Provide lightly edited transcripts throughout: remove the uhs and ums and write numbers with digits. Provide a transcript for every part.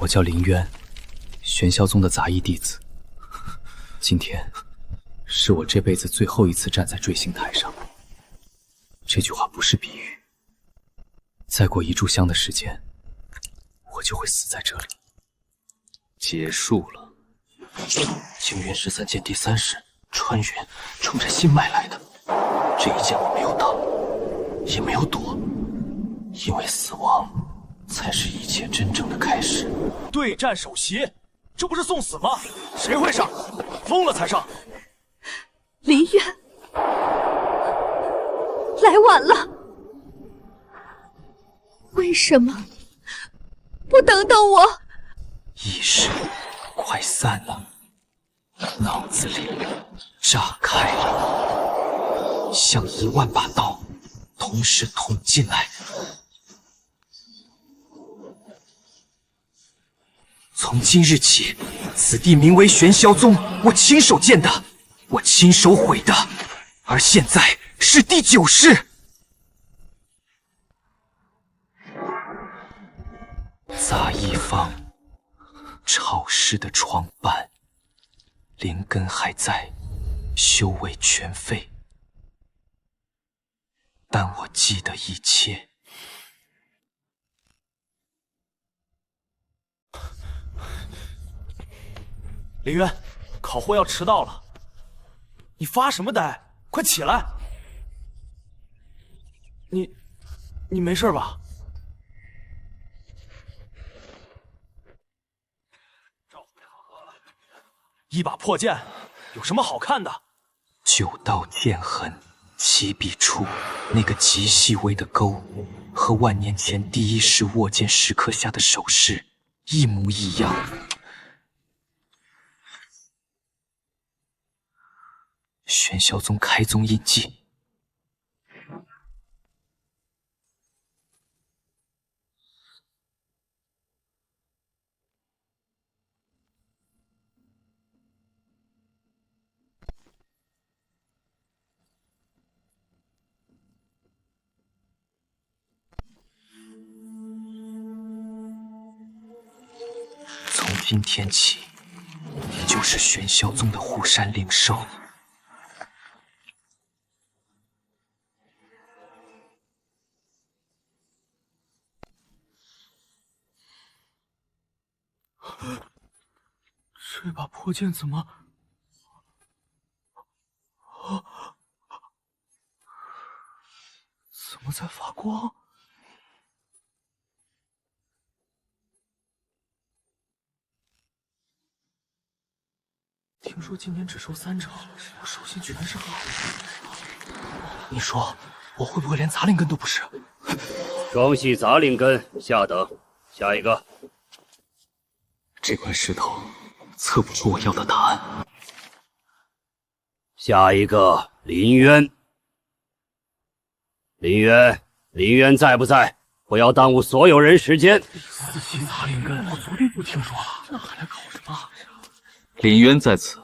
叫林渊，玄霄宗的杂役弟子。今天是我这辈子最后一次站在坠星台上。这句话不是比喻。再过一炷香的时间，我就会死在这里。结束了。青云13剑第3式穿云，冲着心脉来的。这一剑我没有挡，也没有躲，因为死亡才是一切真正的开始。对战首席，这不是送死吗？谁会上？疯了才上。林渊，来晚了。为什么不等等我？意识快散了，脑子里炸开了，像1万把刀同时捅进来。从今日起，此地名为玄霄宗，我亲手建的，我亲手毁的，而现在是第9世。杂役坊，潮湿的床板，灵根还在，修为全废，但我记得一切。林渊，考货要迟到了，你发什么呆？快起来！你没事吧？一把破剑，有什么好看的9道剑痕起笔处那个极细微的勾，和万年前第1世握剑时刻下的手势一模一样。玄霄宗开宗印记。从今天起，你就是玄霄宗的护山灵兽。这把破剑怎么？怎么在发光？听说今年只收3成，我手心全是汗。你说我会不会连杂灵根都不是？双系杂灵根，下等。下一个。这块石头测不出我要的答案。下一个，林渊。林渊在不在？不要耽误所有人时间。4系杂灵根，我昨天就听说了，这还来考什么？林渊在此。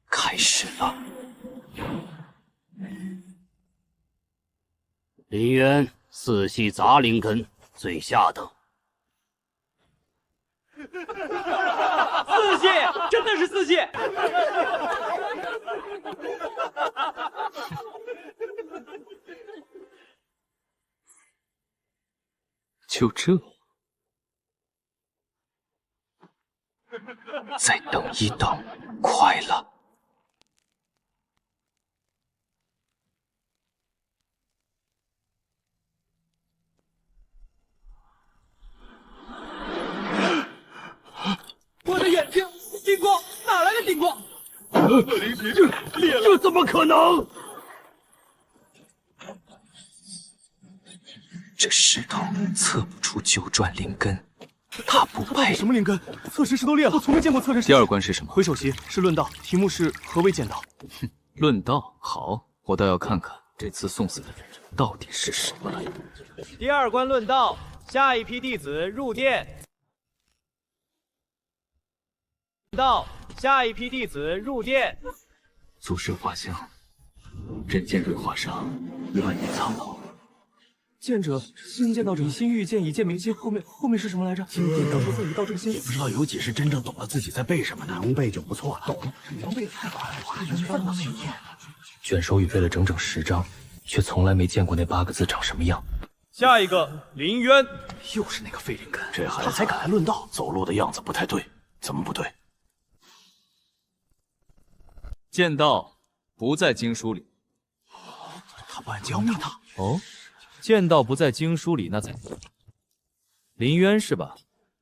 开始了。林渊4系杂灵根，最下等。4系，真的是4系。就这？再等一等，快了。我的眼睛，金光，哪来的金光？这怎么可能？这石头测不出9转灵根，它不配。什么灵根？测试石头裂了，我从没见过测试。第2关是什么？回首席是论道，题目是何为剑道。哼，论道好，我倒要看看这次送死的人到底是什么来。第2关论道，下一批弟子入殿。下一批弟子入殿。祖师画像，人间瑞华上，乱野苍老。见者心见道者，心欲见，以见明心。后面是什么来着？心见道者，以道正心。也不知道有几是真正懂了自己在背什么的，能背就不错了。懂，能背太快了，卷首语背了整整10章，却从来没见过那8个字长什么样。下一个林渊，又是那个废灵根，这孩子才敢来论道，走路的样子不太对，怎么不对？剑道不在经书里。他不按教你的。哦，剑道不在经书里，那在林渊是吧？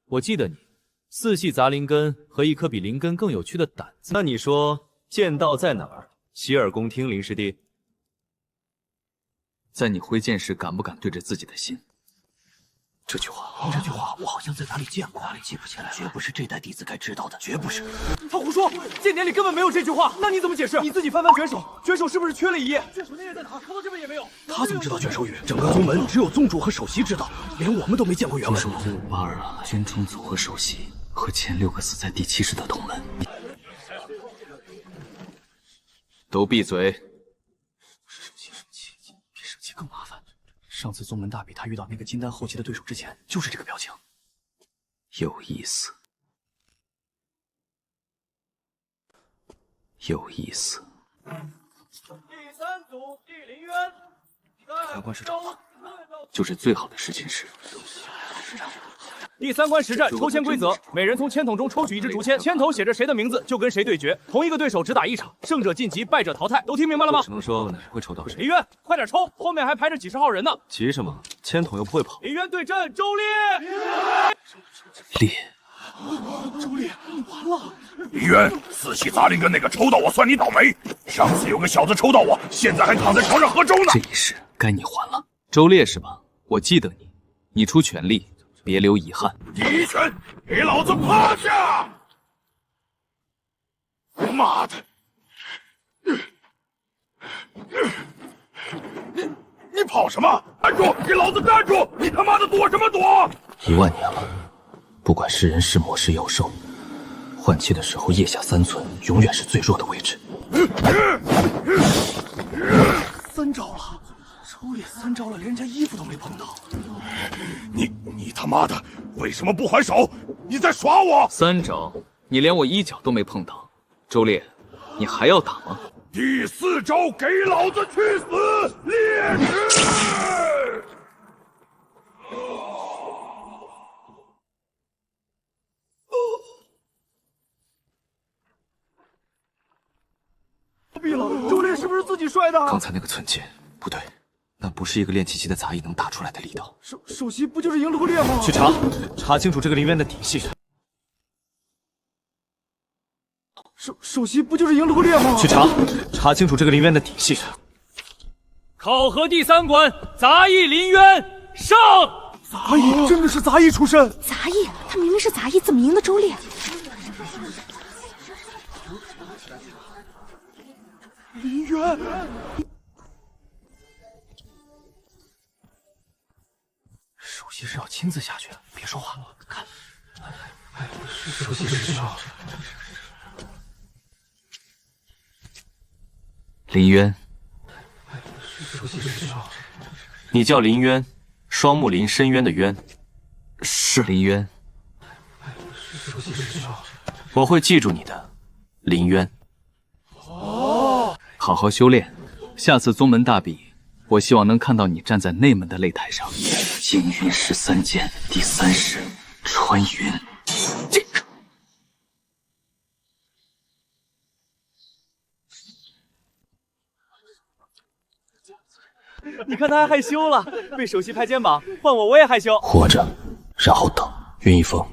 我记得你4系杂灵根和一颗比灵根更有趣的胆子。那你说剑道在哪儿？洗耳恭听，林师弟。在你挥剑时，敢不敢对着自己的心？这句话我好像在哪里见过，哪里记不起来了。绝不是这代弟子该知道的，绝不是。他胡说，剑典里根本没有这句话。那你怎么解释？你自己翻卷首，卷首是不是缺了一页？卷首那页在哪？看到这边也没有。他怎么知道卷首语？整个宗门只有宗主和首席知道，连我们都没见过原文。巴尔拉、军中组和首席，和前6个死在第7世的同门。都闭嘴！比生气更麻烦。上次宗门大比，他遇到那个金丹后期的对手之前，就是这个表情。有意思，有意思。第3组地林渊，开关是找了，就是最好的事情是。第3关实战抽签规则：每人从签筒中抽取1支竹签，签头写着谁的名字就跟谁对决。同一个对手只打1场，胜者晋级，败者淘汰。都听明白了吗？只能说会抽到谁。林渊，快点抽，后面还排着几十号人呢。急什么？签筒又不会跑。林渊对阵周烈。烈，周烈，你完了！林渊，4系杂灵根那个抽到我，算你倒霉。上次有个小子抽到我，现在还躺在床上喝粥呢。这一世该你还了。周烈是吧？我记得你，你出全力，别留遗憾。第一拳，给老子趴下！妈的！你跑什么？站住！给老子站住！你他妈的躲什么躲？10000年了，不管是人是魔是妖兽，换气的时候腋下3寸永远是最弱的位置。3招了，周烈3招了，连人家衣服都没碰到。你他妈的为什么不还手？你在耍我！3招，你连我衣角都没碰到。周烈，你还要打吗？第4招，给老子去死！烈士！毙了！周烈是不是自己摔的？刚才那个寸剑不对，那不是一个练气息的杂役能打出来的力道。首席不就是赢了个烈吗？去查清楚这个林渊的底细。首席不就是赢了个烈吗？去查清楚这个林渊的底细。考核第3关，杂役林渊上。杂役真的是杂役出身？杂役，他明明是杂役，怎么赢的周烈？林渊，首席是要亲自下去，别说话，看。首席是要。林渊，你叫林渊，双木林深渊的渊。是林渊，我会记住你的，林渊。好好修炼，下次宗门大比，我希望能看到你站在内门的擂台上。惊云13剑第3式穿云。这个。你看他还害羞了，被首席拍肩膀，换我也害羞。活着，然后等。云一峰，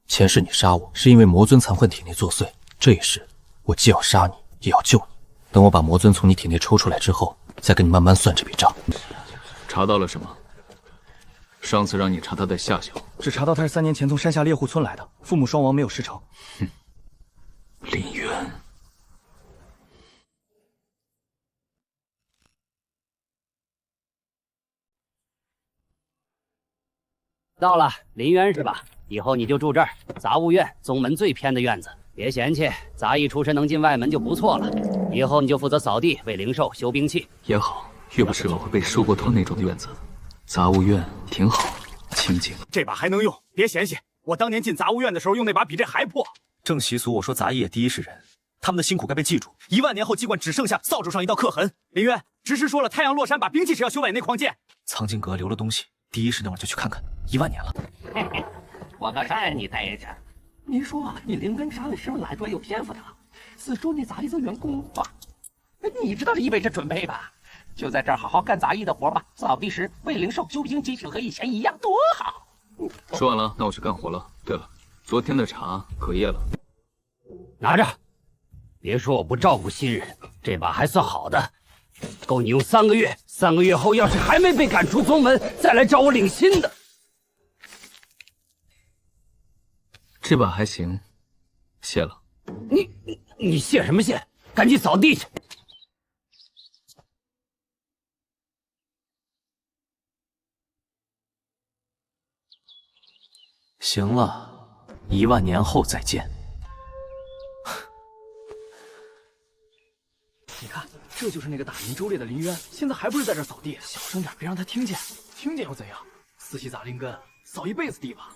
前世你杀我是因为魔尊残魂体内作祟，这一世我既要杀你，也要救你。等我把魔尊从你体内抽出来之后，再跟你慢慢算这笔账。查到了什么？上次让你查他的下小，只查到他是3年前从山下猎户村来的，父母双亡，没有师承。林渊。到了，林渊是吧？以后你就住这儿，杂物院，宗门最偏的院子，别嫌弃，杂役出身能进外门就不错了。以后你就负责扫地、喂灵兽、修兵器也好，又不是我会被收过托那种院子。杂物院挺好，清静。这把还能用，别嫌弃。我当年进杂物院的时候用那把比这还破。正习俗，我说杂役也第一是人，他们的辛苦该被记住。10000年后，尽管只剩下扫帚上一道刻痕。林渊，执事说了，太阳落山把兵器时要修改那狂剑。藏经阁留了东西，第一时那会儿就去看看。10000年了，嘿嘿，我可让你待着。你说你灵根啥的时候懒惰有天赋的，四周那杂役资源供吧？你知道这意味着准备吧？就在这儿好好干杂役的活吧。扫地时为灵兽修兵机挺和以前一样，多好。说完了，那我去干活了。对了，昨天的茶隔夜了，拿着。别说我不照顾新人，这把还算好的，够你用3个月。3个月后要是还没被赶出宗门，再来找我领新的。这把还行，谢了。你谢什么谢？赶紧扫地去。行了，10000年后再见。你看，这就是那个打赢周烈的林渊，现在还不是在这扫地？小声点，别让他听见。听见又怎样？四系杂灵根，扫一辈子地吧。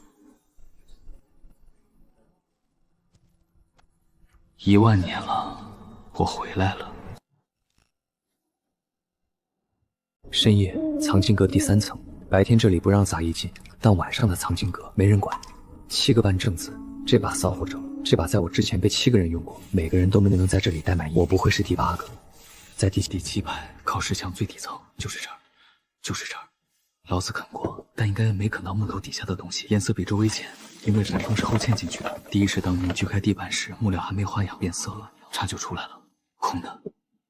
10000年了，我回来了。深夜，藏经阁第3层。白天这里不让杂役进，但晚上的藏经阁没人管。7个半正子，这把骚货整，这把在我之前被7个人用过，每个人都没能在这里待满1年。我不会是第8个，在第7排靠石墙最底层，就是这儿，就是这儿。老子啃过，但应该没啃到木头底下的东西，颜色比周微浅。 因为闪充是后嵌进去的，第一是当年锯开地板时，木料还没花样变色了，茶就出来了，空的，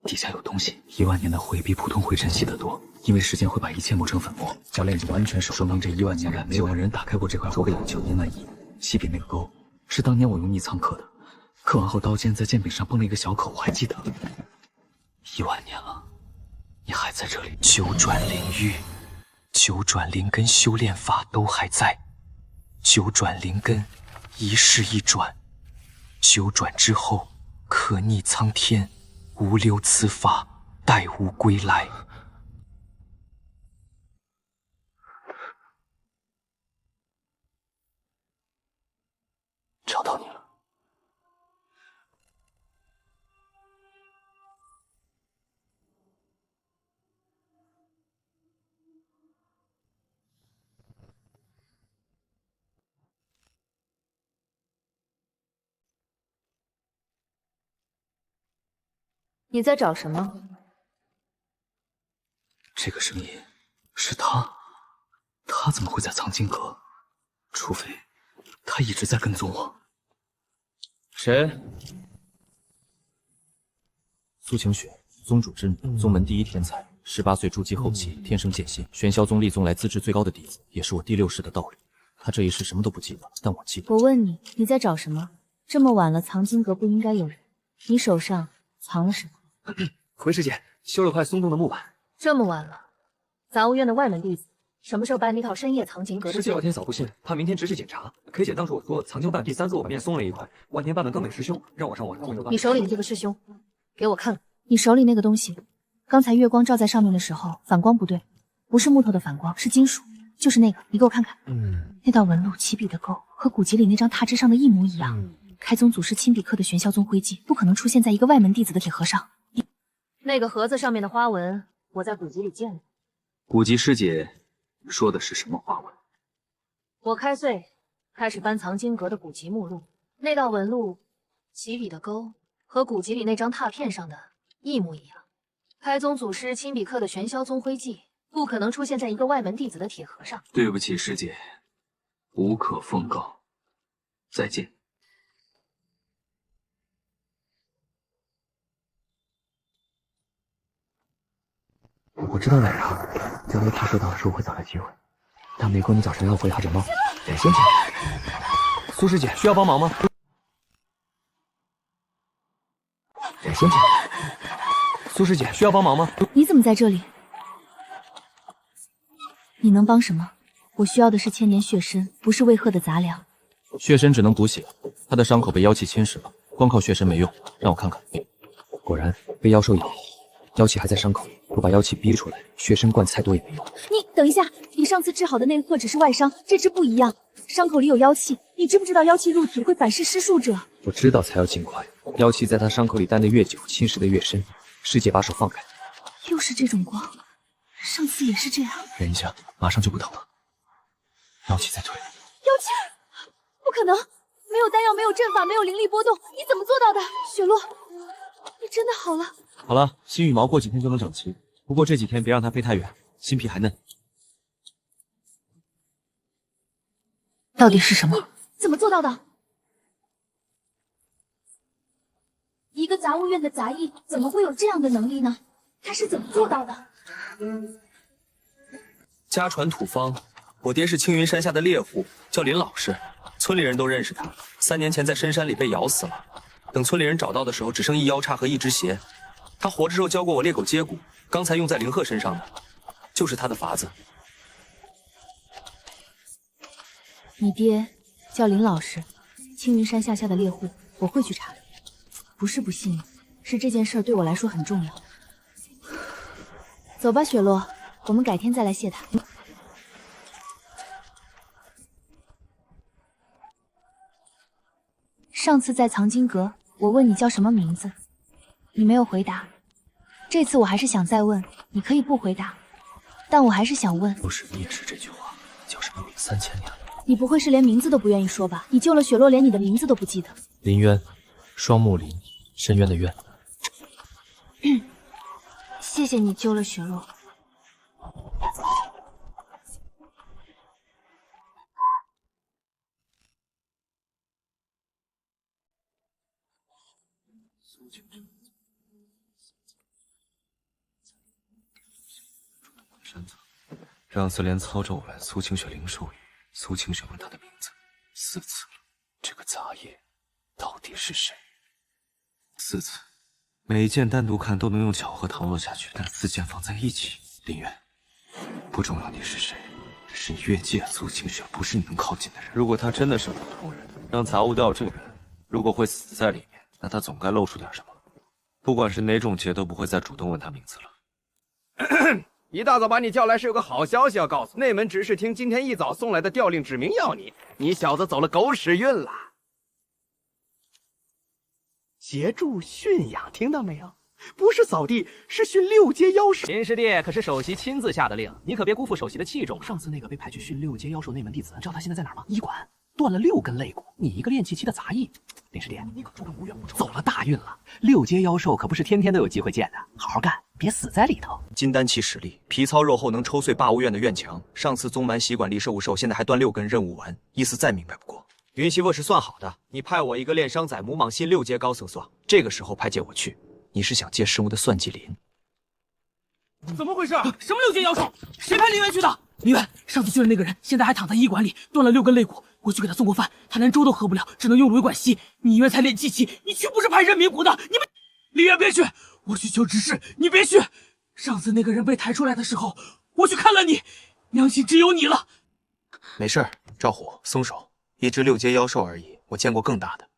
底下有东西。10000年的灰比普通灰尘细得多，因为时间会把一切磨成粉末。教练已经完全熟，说明这10000年来没有人打开过这块灰。9年万一，西边那个沟是当年我用逆苍刻的，刻完后刀尖在剑柄上崩了一个小口，我还记得。10000年了，你还在这里？九转灵域，九转灵根修炼法都还在。 9转灵根，一世一转，9转之后可逆苍天，无留此法，待吾归来。找到你了。你在找什么？这个声音是他，他怎么会在藏经阁？除非他一直在跟踪我。谁？苏晴雪，宗主之女，宗门第一天才，18岁筑基后期，天生剑心，玄霄宗立宗来资质最高的弟子，也是我第6世的道侣。他这一世什么都不记得，但我记得。我问你，你在找什么？这么晚了，藏经阁不应该有人，你手上藏了什么？ 回师姐修了块松动的木板。这么晚了，杂物院的外门弟子什么时候搬那套深夜藏经阁的？师姐老天扫不信，怕明天执事检查。K 姐当时我说藏经办第3座板面松了一块，万天办的更美师兄让我上网上你手里的这个师兄，给我看看。你手里那个东西，刚才月光照在上面的时候，反光不对，不是木头的反光，是金属，就是那个，你给我看看。那道纹路起笔的勾和古籍里那张拓之上的一模一样。开宗祖师亲笔刻的玄霄宗徽记，不可能出现在一个外门弟子的铁盒上。 那个盒子上面的花纹，我在古籍里见过。古籍师姐说的是什么花纹？我开岁开始翻藏经阁的古籍目录，那道纹路、起笔的勾和古籍里那张拓片上的一模一样。开宗祖师亲笔刻的玄霄宗徽记，不可能出现在一个外门弟子的铁盒上。对不起，师姐，无可奉告。再见。 我知道奶茶，教练他说到的时候会找来机会，但没够你早上要回他诊报。得先进。苏师姐需要帮忙吗？得先进。苏师姐需要帮忙吗？你怎么在这里？你能帮什么？我需要的是千年血参，不是魏贺的杂粮。血参只能补血，他的伤口被妖气侵蚀了，光靠血参没用。让我看看。果然被妖兽咬，妖气还在伤口。 不把妖气逼出来，血参灌再多也没用。你等一下，上次治好的那个只是外伤，这只不一样，伤口里有妖气。你知不知道妖气入体会反噬施术者？我知道，才要尽快。妖气在他伤口里待得越久，侵蚀得越深。师姐把手放开。又是这种光，上次也是这样。忍一下，马上就不疼了。妖气在退。妖气？不可能！没有丹药，没有阵法，没有灵力波动，你怎么做到的？雪落，你真的好了？好了，新羽毛过几天就能整齐，不过这几天别让它飞太远，新皮还嫩。到底是什么？怎么做到的？一个杂物院的杂役怎么会有这样的能力呢？他是怎么做到的？家传土方，我爹是青云山下的猎户，叫林老师，村里人都认识他。3年前在深山里被咬死了，等村里人找到的时候，只剩一腰叉和一只鞋。他活着时候教过我猎狗接骨，刚才用在灵鹤身上的，就是他的法子。你爹叫林老师，青云山下的猎户，我会去查。不是不信你，是这件事对我来说很重要。走吧，雪落，我们改天再来谢他。上次在藏经阁，我问你叫什么名字，你没有回答。这次我还是想再问，你可以不回答，但我还是想问。都是你也是这句话，叫什么名3000年了。你不会是连名字都不愿意说吧？你救了雪落，连你的名字都不记得。林渊，双木林，深渊的渊。谢谢你救了雪落。让自连操咒问苏清雪灵兽语，苏清雪问他的名字4次了。这个杂业到底是谁？4次，每一件单独看都能用巧合搪落下去，但4件放在一起，林渊，不重要你是谁，是你越界，苏清雪不是你能靠近的人。如果他真的是普通人，让杂物道这个人如果会死在里面，那他总该露出点什么。不管是哪种劫，都不会再主动问他名字了。一大早把你叫来是有个好消息要告诉内门执事厅，今天一早送来的调令指明要你，你小子走了狗屎运了。协助驯养，听到没有？不是扫地，是训6阶妖兽。林师弟可是首席亲自下的令，你可别辜负首席的器重。上次那个被派去训6阶妖兽内门弟子，知道他现在在哪儿吗？医馆，断了6根肋骨。你一个练气期的杂役，林师弟，你可住着无怨无仇，走了大运了。6阶妖兽可不是天天都有机会见的，好好干，别死在里头。金丹期实力，皮糙肉厚，能抽碎霸巫院的院墙。上次宗蛮习管离兽无兽，现在还断6根，任务完，意思再明白不过。云媳妇是算好的，你派我一个炼伤仔母蟒信6阶高色算，这个时候派借我去，你是想借师母的算计林？怎么回事？什么6阶妖兽？谁派林渊去的？林渊，上次救的那个人，现在还躺在医馆里，断了6根肋骨。我去给他送过饭，他连粥都喝不了，只能用芦苇管吸。你以为才练气期，你去不是派人民谷的？你们林渊别去，我去求执事，你别去。上次那个人被抬出来的时候，我去看了你，良心只有你了。没事儿，赵虎，松手，一只6阶妖兽而已，我见过更大的。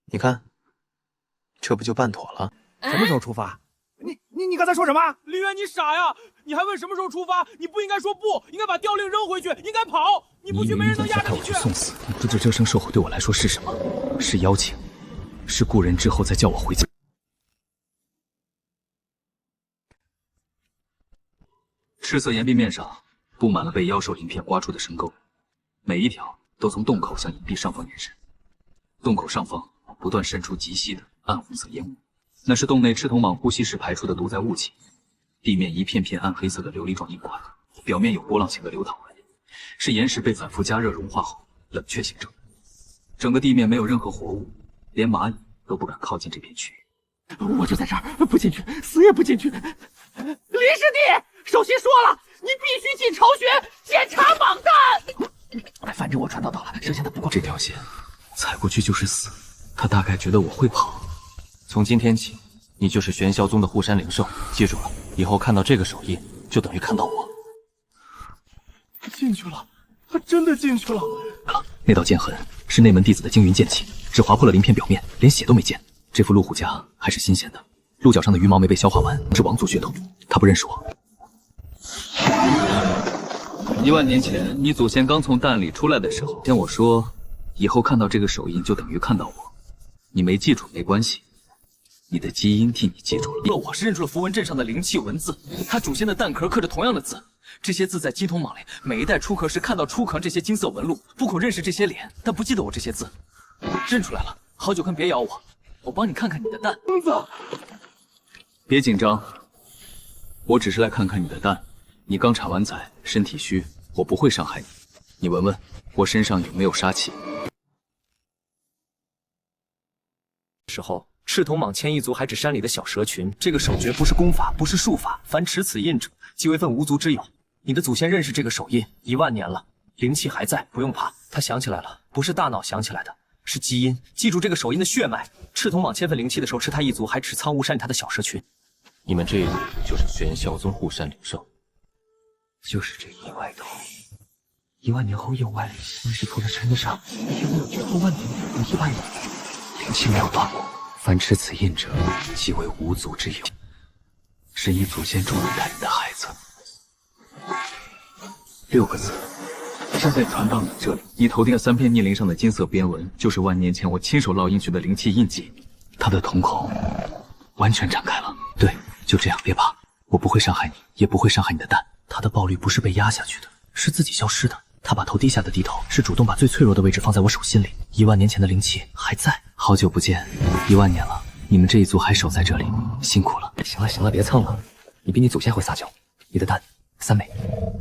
你看，这不就办妥了？什么时候出发？你刚才说什么？林渊，你傻呀！你还问什么时候出发？你不应该说不，应该把调令扔回去，应该跑。你不去，没人能压着你去。送死！你不知这声兽火对我来说是什么？是邀请，是故人之后再叫我回家。赤色岩壁面上布满了被妖兽鳞片刮出的深沟，每一条都从洞口向岩壁上方延伸。洞口上方不断渗出极细的暗红色烟雾，那是洞内赤瞳蟒呼吸时排出的毒载雾气。地面一片片暗黑色的琉璃状硬块，表面有波浪形的流淌纹，是岩石被反复加热融化后冷却形成的。整个地面没有任何活物，连蚂蚁都不敢靠近这片区域。我就在这儿，不进去，死也不进去。林师弟，首席说了，你必须进巢穴检查蟒蛋。反正我传到了，剩下的不过这条线踩过去就是死。他大概觉得我会跑。从今天起，你就是玄霄宗的护山灵兽，记住了，以后看到这个手印，就等于看到我。进去了，他真的进去了。那道剑痕是内门弟子的惊云剑气，只划破了鳞片表面，连血都没溅。这副鹿虎甲还是新鲜的，鹿角上的羽毛没被消化完，是王族血统，他不认识我。1万年前，你祖先刚从蛋里出来的时候，跟我说，以后看到这个手印就等于看到我。你没记住没关系，你的基因替你记住了。我是认出了符文阵上的灵气文字，他祖先的蛋壳刻着同样的字，这些字在金铜蟒里每一代出壳时看到出壳这些金色纹路，不恐认识这些脸，但不记得我这些字。认出来了，好久坑别咬我，我帮你看看你的蛋。疯子，别紧张，我只是来看看你的蛋。你刚产完崽，身体虚，我不会伤害你。你闻闻，我身上有没有杀气？时候，赤铜蟒千翼族还指山里的小蛇群。这个手诀不是功法，不是术法，凡持此印者，即为份无族之友。你的祖先认识这个手印1万年了，灵气还在，不用怕。他想起来了，不是大脑想起来的，是基因。记住这个手印的血脉。赤铜蟒迁份灵气的时候，赤太一族还持苍梧山里他的小蛇群。你们这一族就是玄啸宗护山灵兽。就是这意外头，1万年后又外灵石图的身子上也会有巨头万年1万年，灵气没有断过。凡持此印者，即为无族之友，是你祖先终于带领的孩子。6个字，现在传到你这里。你头顶3片逆鳞上的金色边纹，就是1万年前我亲手烙印去的灵气印记。他的瞳孔完全展开了。对，就这样，别怕，我不会伤害你，也不会伤害你的蛋。他的爆率不是被压下去的，是自己消失的。他把头低下的低头，是主动把最脆弱的位置放在我手心里。1万年前的灵气还在。好久不见，1万年了，你们这一族还守在这里，辛苦了。行了行了，别蹭了，你比你祖先会撒娇。你的蛋3枚，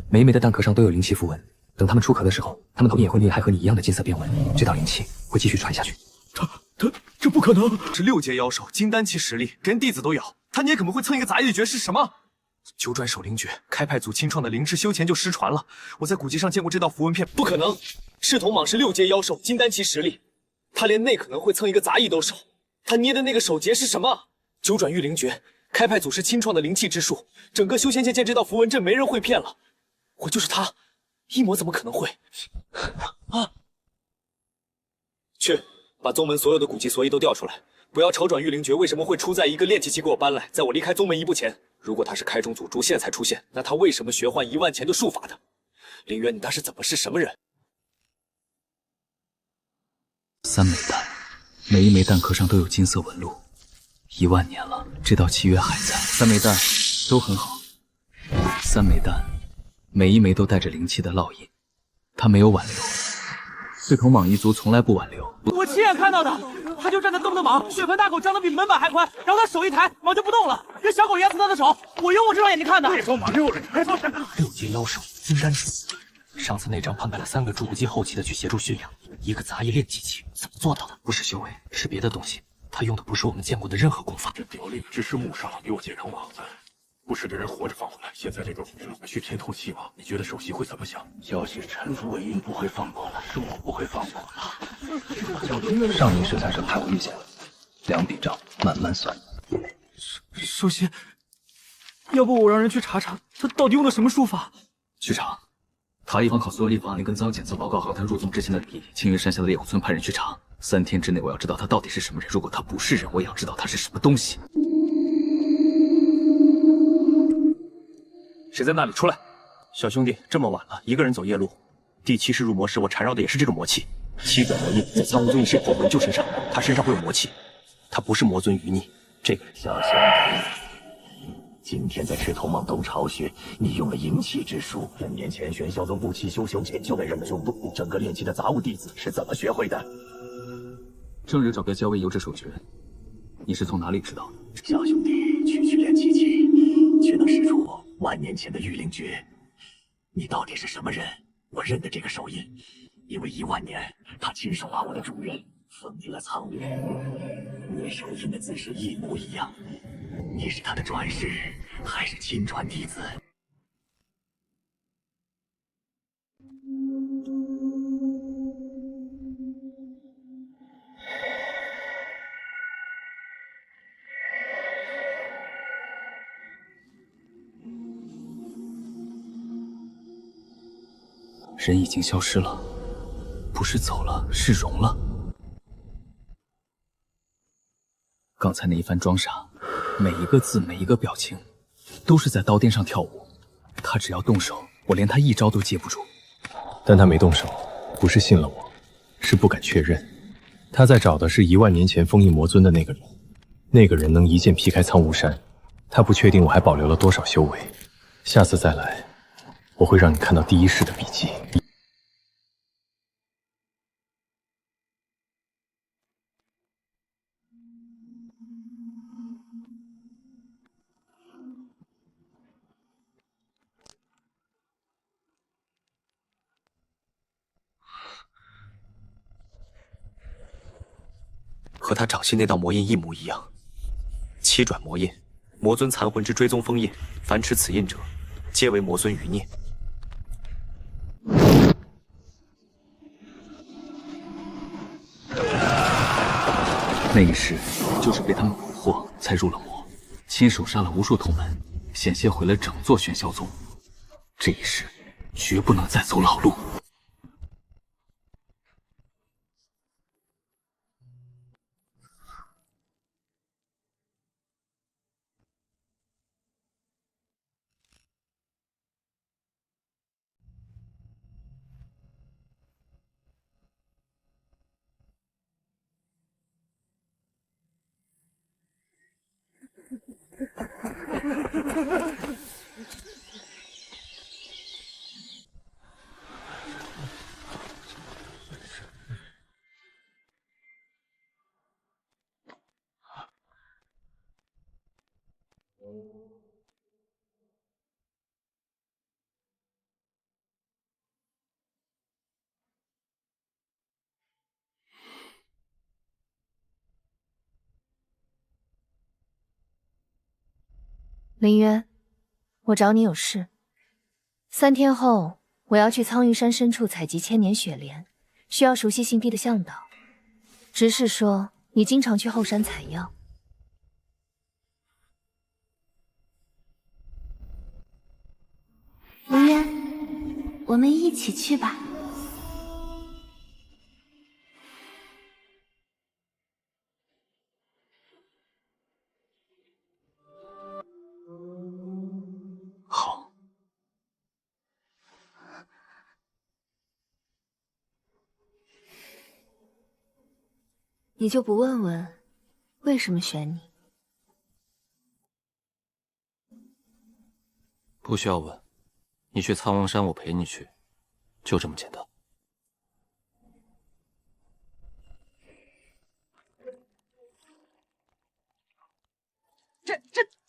每一枚的蛋壳上都有灵气符文，等它们出壳的时候，它们头顶也会裂开和你一样的金色边纹，这道灵气会继续传下去。这不可能！是6阶妖兽，金丹期实力，连弟子都有。他捏可能会蹭一个杂役诀是什么？九转守灵诀，开派祖亲创的灵芝修前就失传了。我在古籍上见过这道符文片，不可能！赤铜蟒是6阶妖兽，金丹期实力，他连内可能会蹭一个杂役都守。他捏的那个手结是什么？九转御灵诀，开派祖师亲创的灵气之术。整个修仙界见这道符文阵，没人会骗了。我就是他，一魔怎么可能会？啊！去，把宗门所有的古籍所遗都调出来。不要丑转御灵诀为什么会出在一个炼气期给我搬来，在我离开宗门1步前。如果他是开中祖珠，现在才出现，那他为什么学换1万前的术法的？林渊，你当时怎么是什么人？3枚蛋，每一枚蛋壳上都有金色纹路。1万年了，这道契约还在。3枚蛋都很好。3枚蛋，每一枚都带着灵气的烙印，他没有挽留。赤铜蟒一族从来不挽留。我亲眼看到的，他就站在东的蟒，血盆大口张得比门板还宽，然后他手一抬，蟒就不动了，跟小狗一样蹭他的手。我用我这双眼睛看的。别说马六了，还说什么？6阶妖兽金丹期，上次那张盼派了3个筑古期后期的去协助驯养，一个杂役炼气期，怎么做到的？不是修为，是别的东西。他用的不是我们见过的任何功法。这凋零之尸墓上给我剪成蟒子，不是的人活着放回来，现在这个去天透气王，你觉得首席会怎么想？要是臣服魏婴不会放过了，是我不会放过了。上一世才是派我遇见了，2笔账慢慢算。首席，要不我让人去查查他到底用的什么术法？去查。塔一方考所有立法案例跟赃检测报告和他入宗之前的礼仪。青云山下的猎户村派人去查，3天之内我要知道他到底是什么人。如果他不是人，我也要知道他是什么东西。谁在那里？出来！小兄弟，这么晚了，一个人走夜路。第7世入魔时，我缠绕的也是这个魔气。7个魔印在苍梧尊一世火魂旧身上，他身上会有魔气，他不是魔尊余逆。这个小兄弟，今天在赤铜蟒洞巢穴，你用了营气之术。3年前玄霄宗不期修前就被人们中毒，整个炼气的杂物弟子是怎么学会的？正日找个校尉邮这手诀，你是从哪里知道的？小兄弟，区炼气期，却能使出1万年前的御灵诀，你到底是什么人？我认得这个手印，因为1万年他亲手把我的主人封进了苍云，你手印的字是一模一样。你是他的转世，还是亲传弟子？人已经消失了，不是走了，是融了。刚才那一番装傻，每一个字，每一个表情，都是在刀尖上跳舞。他只要动手，我连他一招都接不住。但他没动手，不是信了我，是不敢确认。他在找的是1万年前封印魔尊的那个人，那个人能一剑劈开苍梧山。他不确定我还保留了多少修为。下次再来，我会让你看到第一世的笔记。和他掌心那道魔印一模一样。七转魔印，魔尊残魂之追踪封印，凡持此印者，皆为魔尊余孽。那一世就是被他们蛊惑才入了魔，亲手杀了无数同门，险些毁了整座玄霄宗。这一世绝不能再走老路。林渊，我找你有事。3天后，我要去苍玉山深处采集千年雪莲，需要熟悉信地的向导。执事说你经常去后山采药。林渊，我们一起去吧。好。你就不问问为什么选你？不需要问，你去苍王山，我陪你去，就这么简单。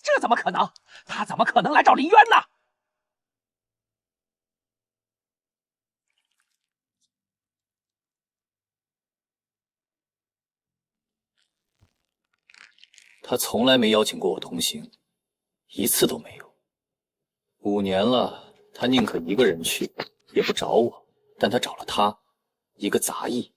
这怎么可能？他怎么可能来找林渊呢？他从来没邀请过我同行，一次都没有。5年了，他宁可一个人去，也不找我。但他找了他，一个杂役。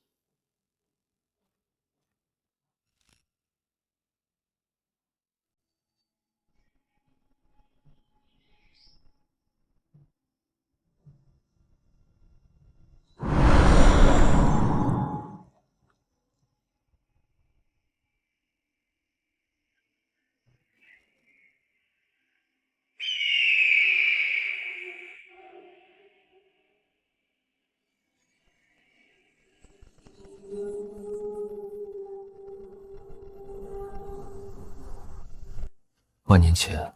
万年前，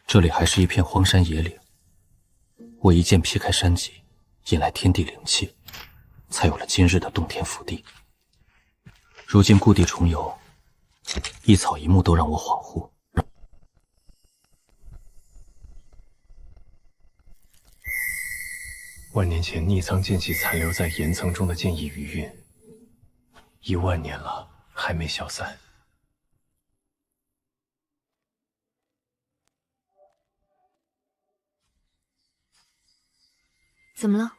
这里还是一片荒山野岭。我一剑劈开山脊，引来天地灵气，才有了今日的洞天福地。如今故地重游，一草一木都让我恍惚。万年前逆苍剑气残留在岩层中的剑意余韵，1万年了还没消散。怎么了？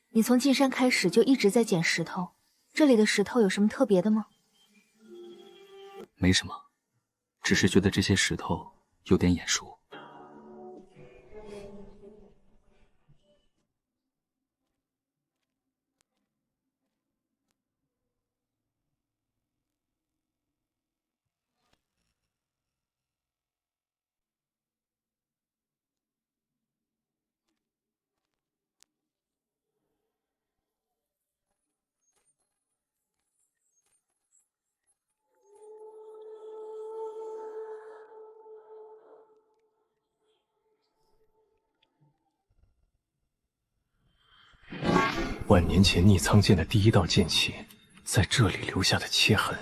你从进山开始就一直在捡石头，这里的石头有什么特别的吗？没什么，只是觉得这些石头有点眼熟。万年前逆苍剑的第一道剑气，在这里留下的切痕。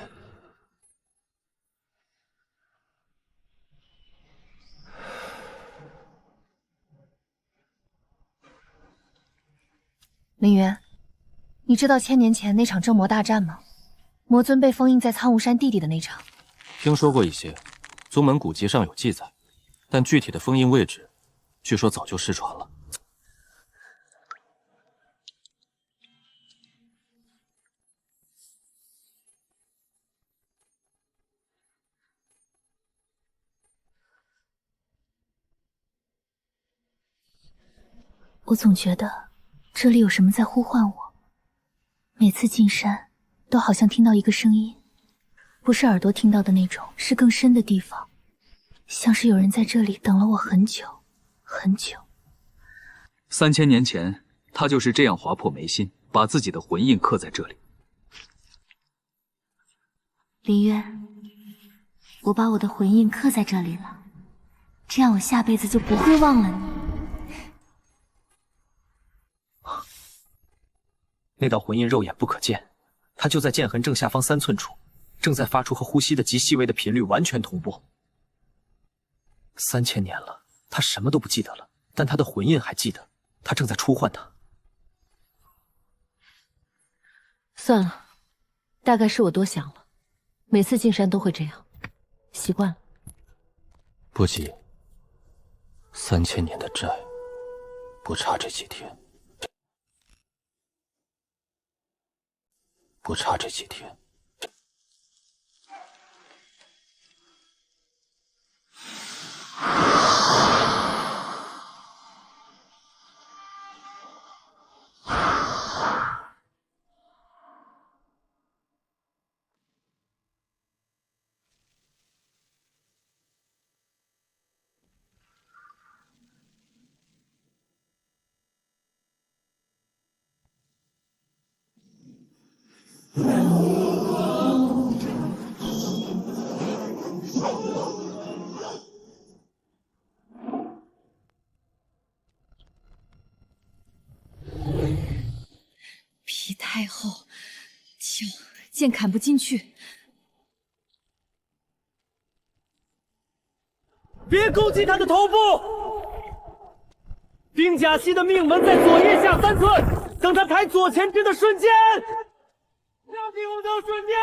林渊，你知道1000年前那场正魔大战吗？魔尊被封印在苍梧山地底的那场。听说过一些，宗门古籍上有记载，但具体的封印位置，据说早就失传了。我总觉得这里有什么在呼唤我，每次进山都好像听到一个声音，不是耳朵听到的那种，是更深的地方，像是有人在这里等了我很久很久。3000年前，他就是这样划破眉心，把自己的魂印刻在这里。林渊，我把我的魂印刻在这里了，这样我下辈子就不会忘了你。那道魂印肉眼不可见，它就在剑痕正下方3寸处，正在发出和呼吸的极细微的频率完全同步。3000年了，他什么都不记得了，但他的魂印还记得，他正在初唤他。算了，大概是我多想了，每次进山都会这样，习惯了。不急，3000年的债，不差这几天。不差这几天。皮太厚，剑砍不进去。别攻击他的头部！冰甲系的命门在左腋下3寸，当他抬左前肢的瞬间，让第5道瞬间。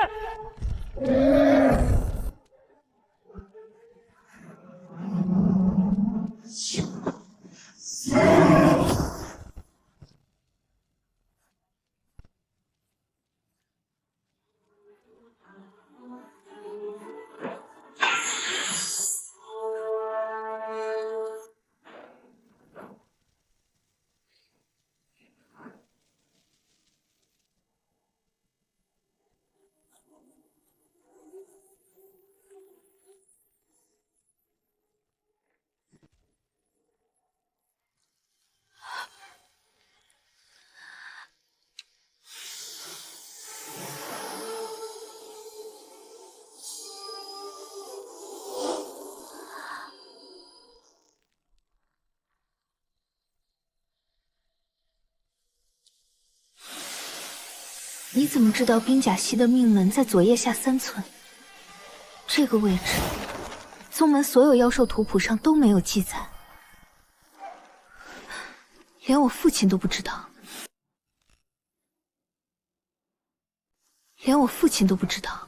你怎么知道冰甲系的命门在左腋下3寸？这个位置，宗门所有妖兽图谱上都没有记载，连我父亲都不知道，连我父亲都不知道。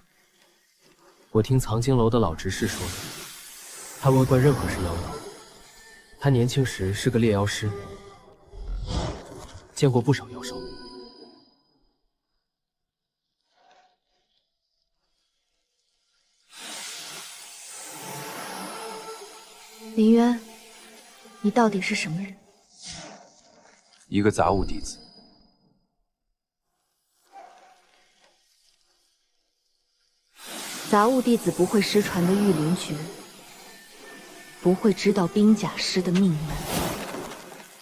我听藏经楼的老执事说的，他问惯任何是妖道。他年轻时是个猎妖师，见过不少妖兽。林渊，你到底是什么人？一个杂物弟子。杂物弟子不会失传的御灵诀，不会知道冰甲师的命门，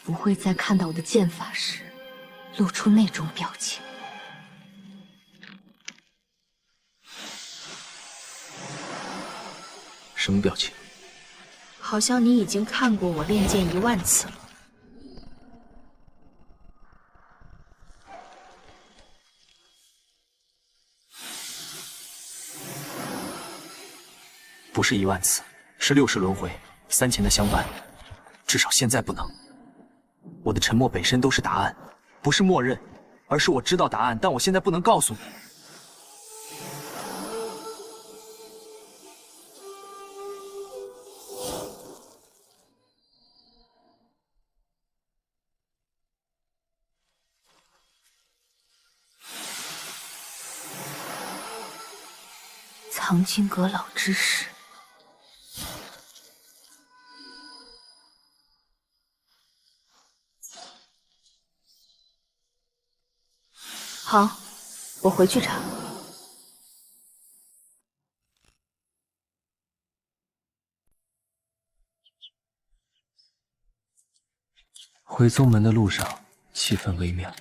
不会在看到我的剑法时露出那种表情。什么表情？好像你已经看过我练剑10000次了。不是10000次，是60轮回，3000的相伴，至少现在不能。我的沉默本身都是答案，不是默认，而是我知道答案，但我现在不能告诉你。藏经阁老之事。好，我回去查。回宗门的路上，气氛微妙。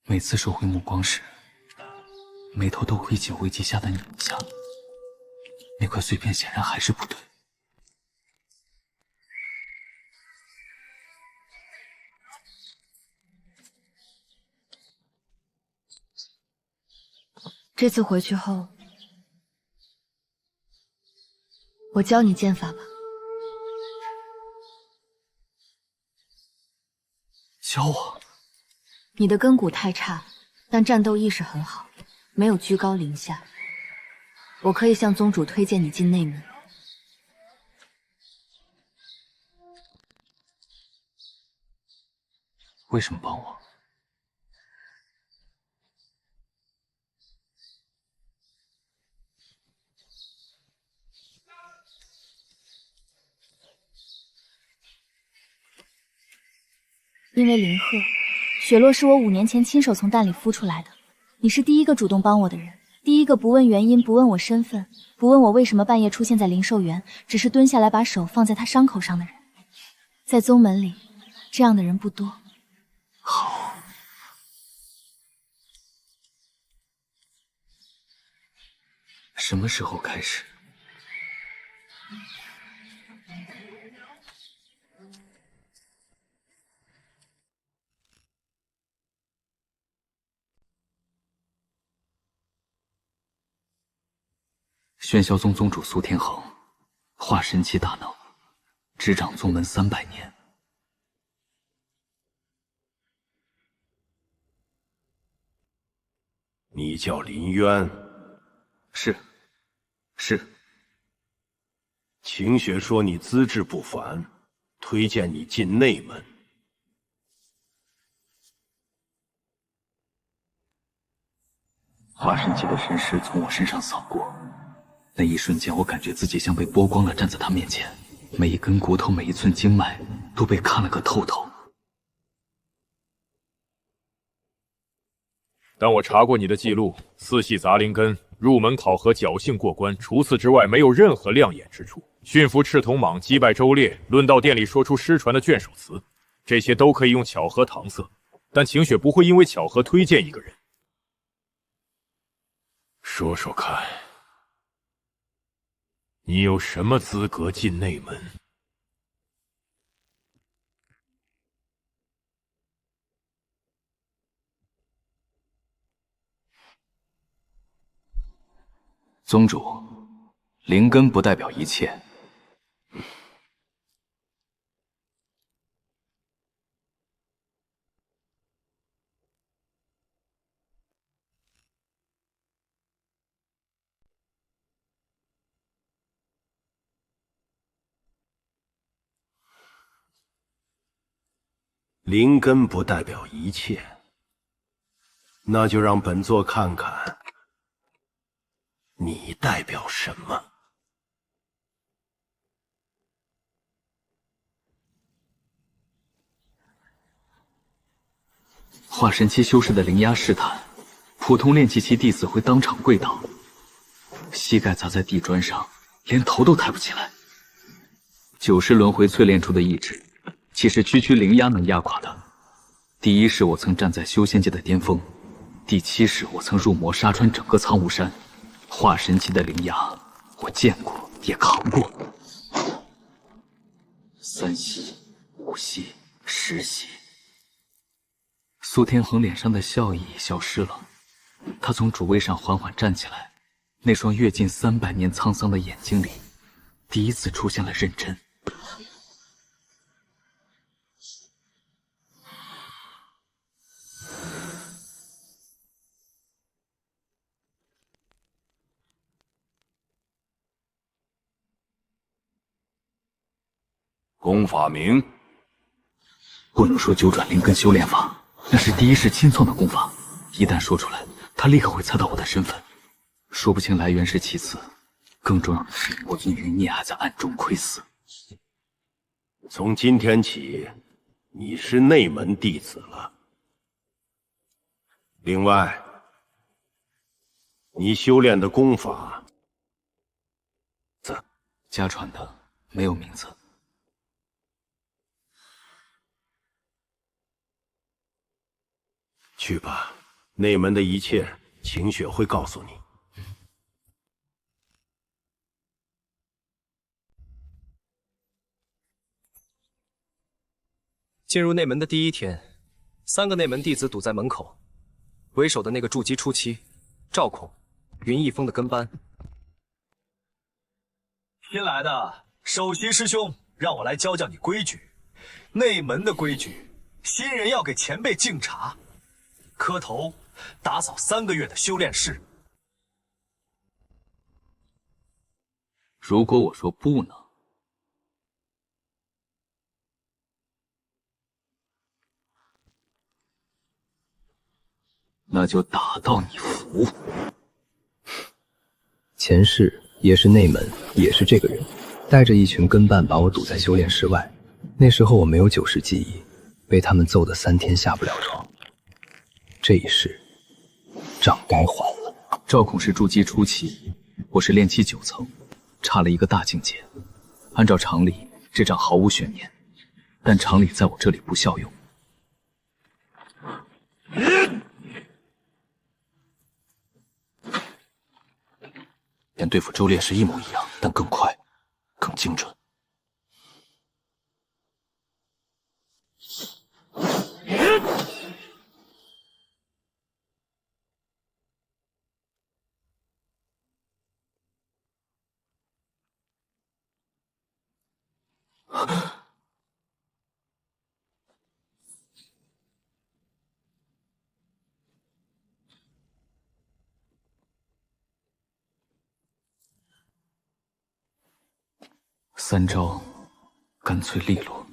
每次收回目光时，眉头都会紧微几下的拧一下。那块碎片显然还是不对。这次回去后，我教你剑法吧。教我？你的根骨太差，但战斗意识很好，没有居高临下。我可以向宗主推荐你进内门。为什么帮我？因为林鹤，雪落是我5年前亲手从蛋里孵出来的。你是第一个主动帮我的人，第一个不问原因、不问我身份、不问我为什么半夜出现在灵兽园，只是蹲下来把手放在他伤口上的人。在宗门里，这样的人不多。好。什么时候开始？喧嚣宗宗主苏天恒，化神期大能，执掌宗门300年。你叫林渊？是。晴雪说你资质不凡，推荐你进内门。化神期的神识从我身上扫过。那一瞬间，我感觉自己像被剥光了，站在他面前，每一根骨头，每一寸经脉都被看了个透透。但我查过你的记录，四系杂灵根入门考核侥幸过关，除此之外没有任何亮眼之处。驯服赤瞳蟒，击败周烈，论道殿里说出失传的卷首词，这些都可以用巧合搪塞，但晴雪不会因为巧合推荐一个人。说说看。你有什么资格进内门？宗主，灵根不代表一切。灵根不代表一切，那就让本座看看你代表什么。化神期修士的灵压试探，普通炼气期弟子会当场跪倒，膝盖砸在地砖上，连头都抬不起来。90轮回淬炼出的意志，岂是区区灵压能压垮的？第一世我曾站在修仙界的巅峰，第7世我曾入魔杀穿整个苍梧山，化神期的灵压我见过也扛过。3息、5息、10息，苏天恒脸上的笑意已消失了。他从主位上缓缓站起来，那双阅尽300年沧桑的眼睛里，第一次出现了认真。功法名？不能说九转灵根修炼法，那是第一世亲创的功法，一旦说出来，他立刻会猜到我的身份。说不清来源是其次，更重要的是我尊余孽还在暗中窥伺。从今天起，你是内门弟子了。另外，你修炼的功法，家传的，没有名字。去吧，内门的一切，晴雪会告诉你。进入内门的第一天，3个内门弟子堵在门口，为首的那个筑基初期，赵孔、云逸峰的跟班。新来的首席师兄，让我来教教你规矩。内门的规矩，新人要给前辈敬茶。磕头，打扫3个月的修炼室。如果我说不呢？那就打到你服。前世也是内门，也是这个人，带着一群跟班把我堵在修炼室外。那时候我没有9世记忆，被他们揍得3天下不了床。这一世，账该还了。赵孔是筑基初期，我是炼气9层，差了一个大境界。按照常理，这仗毫无悬念，但常理在我这里不效用。跟对付周烈士一模一样，但更快，更精准。3招，干脆利落。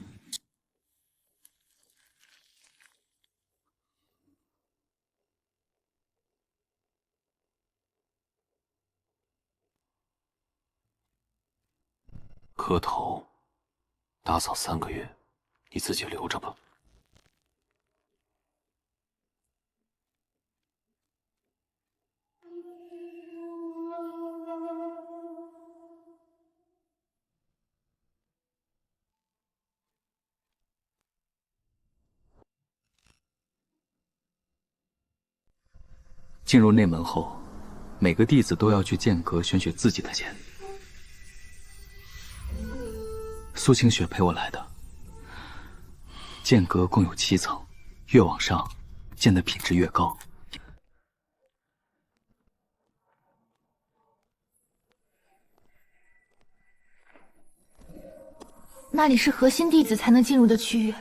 磕头，打扫3个月，你自己留着吧。进入内门后，每个弟子都要去剑阁选取自己的剑。苏清雪陪我来的。剑阁共有7层，越往上，剑的品质越高。那里是核心弟子才能进入的区域。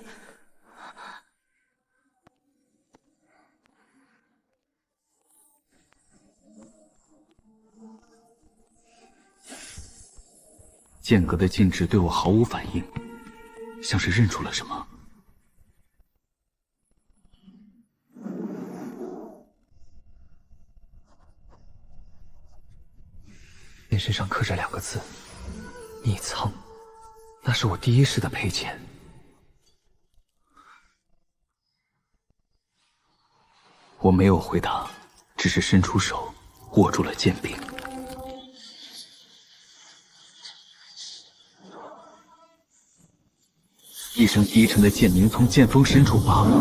剑阁的禁制对我毫无反应，像是认出了什么。剑身上刻着2个字：逆苍。那是我第一世的佩剑。我没有回答，只是伸出手握住了剑柄。一声低沉的剑鸣从剑锋深处拔过，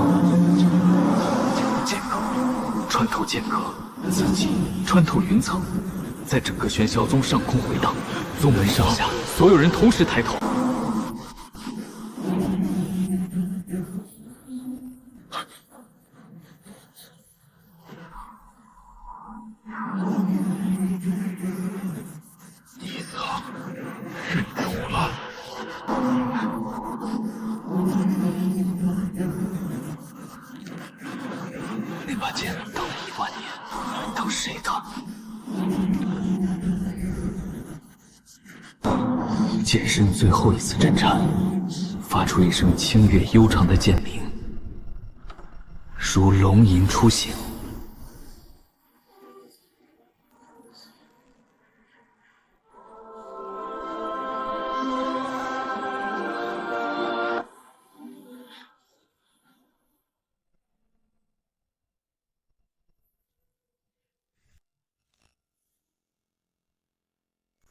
剑阁穿透剑阁，自己穿透云层，在整个玄霄宗上空回荡。宗门上下所有人同时抬头。你苍认主了。那把剑等了1万年，等谁的？剑身最后一次震颤，发出一声清越悠长的剑鸣，如龙吟出行。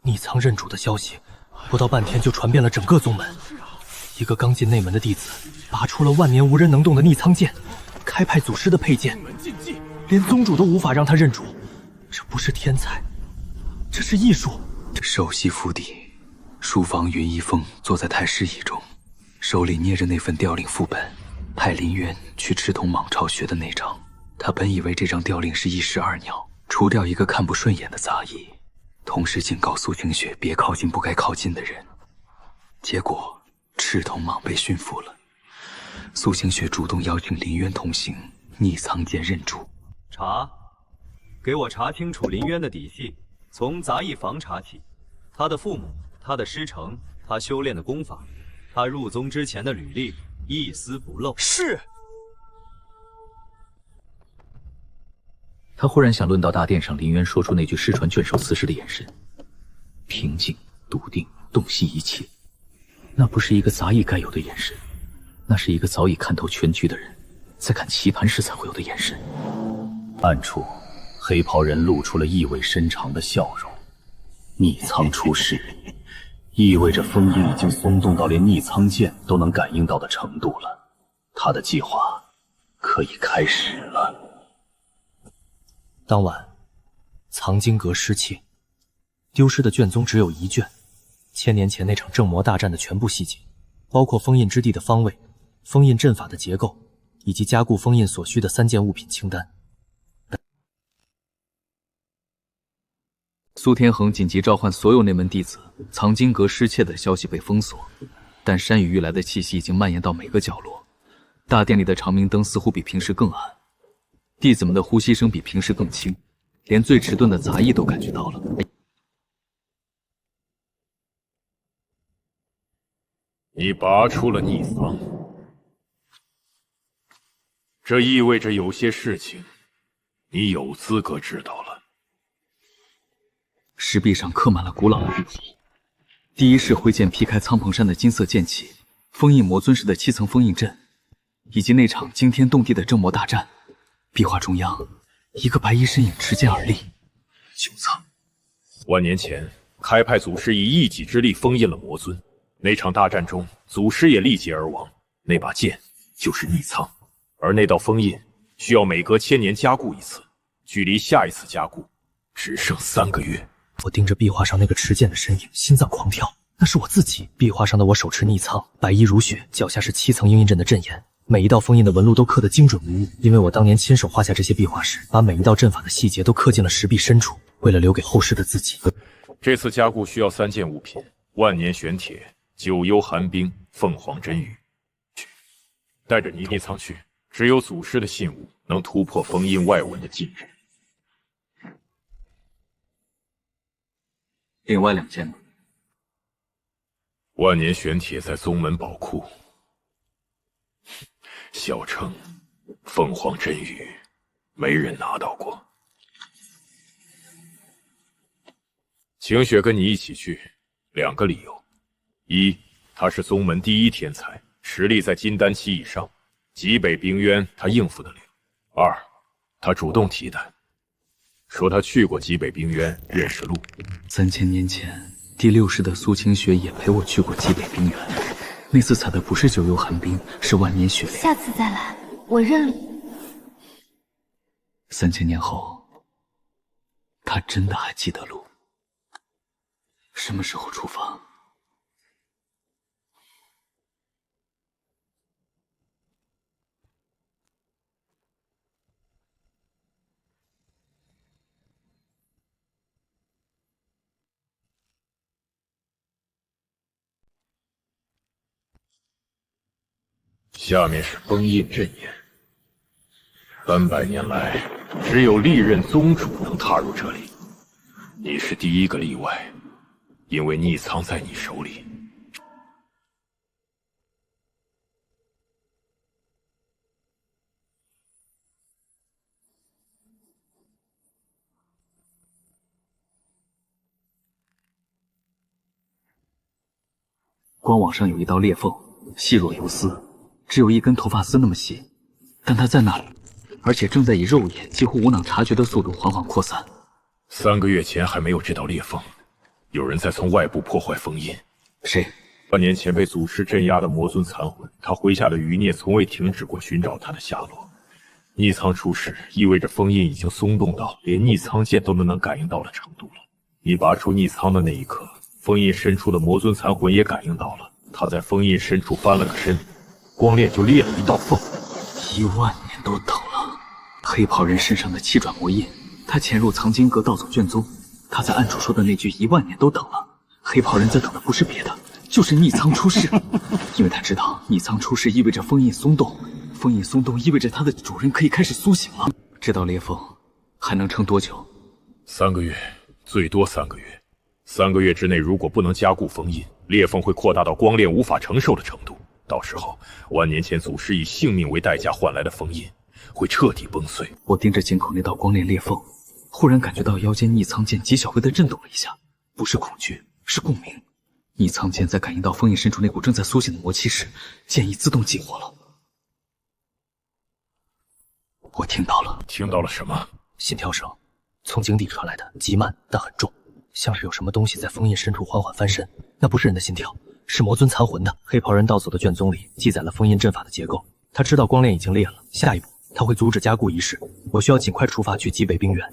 逆苍认主的消息，不到半天就传遍了整个宗门。一个刚进内门的弟子，拔出了万年无人能动的逆苍剑，开派祖师的佩剑，连宗主都无法让他认主。这不是天才，这是艺术。首席府邸，书房云一峰坐在太师椅中，手里捏着那份调令副本，派林渊去赤铜蟒巢学的那张。他本以为这张调令是一石二鸟，除掉一个看不顺眼的杂役，同时警告苏清雪别靠近不该靠近的人。结果赤铜蟒被驯服了，苏清雪主动邀请林渊同行，逆苍剑认主。查，给我查清楚林渊的底细，从杂役房查起，他的父母，他的师承，他修炼的功法，他入宗之前的履历，一丝不漏。是。他忽然想论到大殿上林渊说出那句失传卷首词时的眼神，平静、笃定、洞悉一切。那不是一个杂役该有的眼神，那是一个早已看透全局的人在看棋盘时才会有的眼神。暗处，黑袍人露出了意味深长的笑容。逆苍出世，意味着封印已经松动到连逆苍剑都能感应到的程度了。他的计划可以开始了。当晚，藏经阁失窃，丢失的卷宗只有1卷，1000年前那场正魔大战的全部细节，包括封印之地的方位、封印阵法的结构，以及加固封印所需的3件物品清单。苏天恒紧急召唤所有内门弟子，藏经阁失窃的消息被封锁，但山雨欲来的气息已经蔓延到每个角落。大殿里的长明灯似乎比平时更暗，弟子们的呼吸声比平时更轻，连最迟钝的杂役都感觉到了。你拔出了逆苍，这意味着有些事情你有资格知道了。石壁上刻满了古老的字迹，第一式挥剑劈开苍蓬山的金色剑气，封印魔尊式的7层封印阵，以及那场惊天动地的正魔大战。壁画中央，一个白衣身影持剑而立。九苍，万年前，开派祖师以一己之力封印了魔尊。那场大战中，祖师也力竭而亡。那把剑就是逆苍，而那道封印需要每隔1000年加固一次，距离下一次加固只剩3个月。我盯着壁画上那个持剑的身影，心脏狂跳。那是我自己。壁画上的我手持逆苍，白衣如雪，脚下是7层应印阵的阵眼。每一道封印的纹路都刻得精准无误，因为我当年亲手画下这些壁画时，把每一道阵法的细节都刻进了石壁深处，为了留给后世的自己。这次加固需要3件物品：万年玄铁、九幽寒冰、凤凰真羽。带着逆苍去，只有祖师的信物能突破封印外纹的禁制。另外2件呢？万年玄铁在宗门宝库，小城凤凰真羽没人拿到过。晴雪跟你一起去，2个理由：一，他是宗门第一天才，实力在金丹期以上，极北冰渊他应付得了；二，他主动提的，说他去过极北冰渊，认识路。 3000年前，第6世的苏清雪也陪我去过极北冰原。那次踩的不是九幽寒冰，是万年雪莲。下次再来，我认了。3000年后，他真的还记得路。什么时候出发？下面是封印阵眼。300年来，只有历任宗主能踏入这里，你是第一个例外，因为匿藏在你手里。官网上有一道裂缝，细若游丝，只有1根头发丝那么细，但它在那里，而且正在以肉眼几乎无能察觉的速度缓缓扩散。3个月前还没有这道裂缝，有人在从外部破坏封印。谁？3年前被祖师镇压的魔尊残魂，他麾下的余孽从未停止过寻找他的下落。逆苍出世，意味着封印已经松动到连逆苍剑都能感应到的程度了。你拔出逆苍的那一刻，封印深处的魔尊残魂也感应到了，他在封印深处翻了个身，光链就裂了一道缝。1万年都等了。黑袍人身上的7转魔印，他潜入藏经阁盗走卷宗，他在暗处说的那句1万年都等了。黑袍人在等的不是别的，就是逆苍出世，因为他知道逆苍出世意味着封印松动，封印松动意味着他的主人可以开始苏醒了。这道裂缝还能撑多久？3个月，最多3个月。3个月之内，如果不能加固封印，裂缝会扩大到光链无法承受的程度。到时候，1年前祖师以性命为代价换来的封印会彻底崩碎。我盯着井口那道光链裂缝，忽然感觉到腰间逆苍剑极小微的震动了一下，不是恐惧，是共鸣。逆苍剑在感应到封印深处那股正在苏醒的魔气时，剑意自动激活了。我听到了。听到了什么？心跳声，从井底传来的，极慢但很重，像是有什么东西在封印深处缓缓翻身。那不是人的心跳，是魔尊残魂的。黑袍人盗走的卷宗里记载了封印阵法的结构，他知道光链已经裂了，下一步他会阻止加固仪式。我需要尽快出发去极北冰原。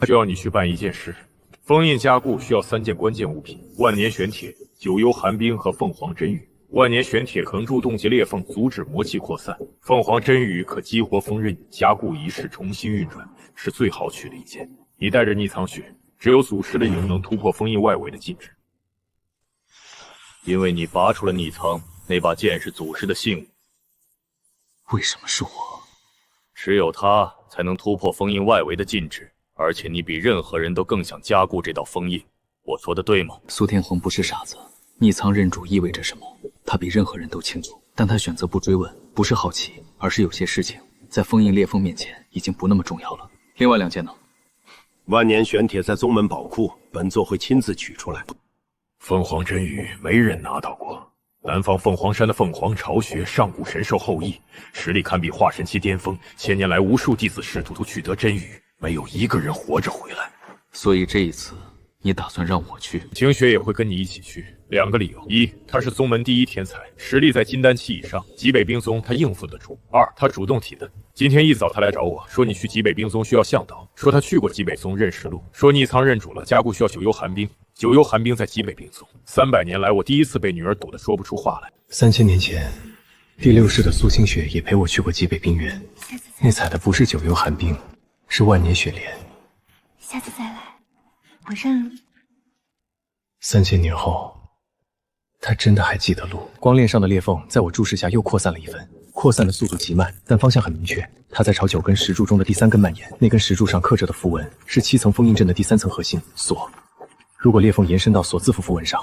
需要你去办一件事。封印加固需要3件关键物品：万年玄铁、九幽寒冰和凤凰真玉。万年玄铁可助冻结裂缝，阻止魔气扩散；凤凰真玉可激活封刃，加固仪式重新运转，是最好取的一件。你带着逆苍血，只有祖师的影能突破封印外围的禁制。因为你拔出了逆苍，那把剑是祖师的信物。为什么是我？只有他才能突破封印外围的禁制，而且你比任何人都更想加固这道封印。我说的对吗？苏天红不是傻子，逆苍认主意味着什么，他比任何人都清楚。但他选择不追问，不是好奇，而是有些事情在封印裂缝面前已经不那么重要了。另外2件呢？万年玄铁在宗门宝库，本座会亲自取出来。凤凰真玉没人拿到过。南方凤凰山的凤凰巢穴上古神兽后裔，实力堪比化神期巅峰。1000年来，无数弟子试图取得真玉，没有一个人活着回来。所以这一次，你打算让我去？晴雪也会跟你一起去。2个理由：一，他是宗门第1天才，实力在金丹期以上，极北冰宗他应付得住；二，他主动提的。今天一早他来找我说，你去极北冰宗需要向导，说他去过极北宗认识路，说逆苍认主了，加固需要九幽寒冰。九幽寒冰在极北冰宗，300年来我第一次被女儿堵得说不出话来。3000年前，第6世的苏清雪也陪我去过极北冰原，那采的不是九幽寒冰，是万年雪莲。下次再来，我认了。 3000年后，他真的还记得路。光链上的裂缝在我注视下又扩散了1分，扩散的速度极慢，但方向很明确。它在朝9根石柱中的第3根蔓延，那根石柱上刻着的符文是7层封印阵的第3层核心锁。如果裂缝延伸到锁字符符文上，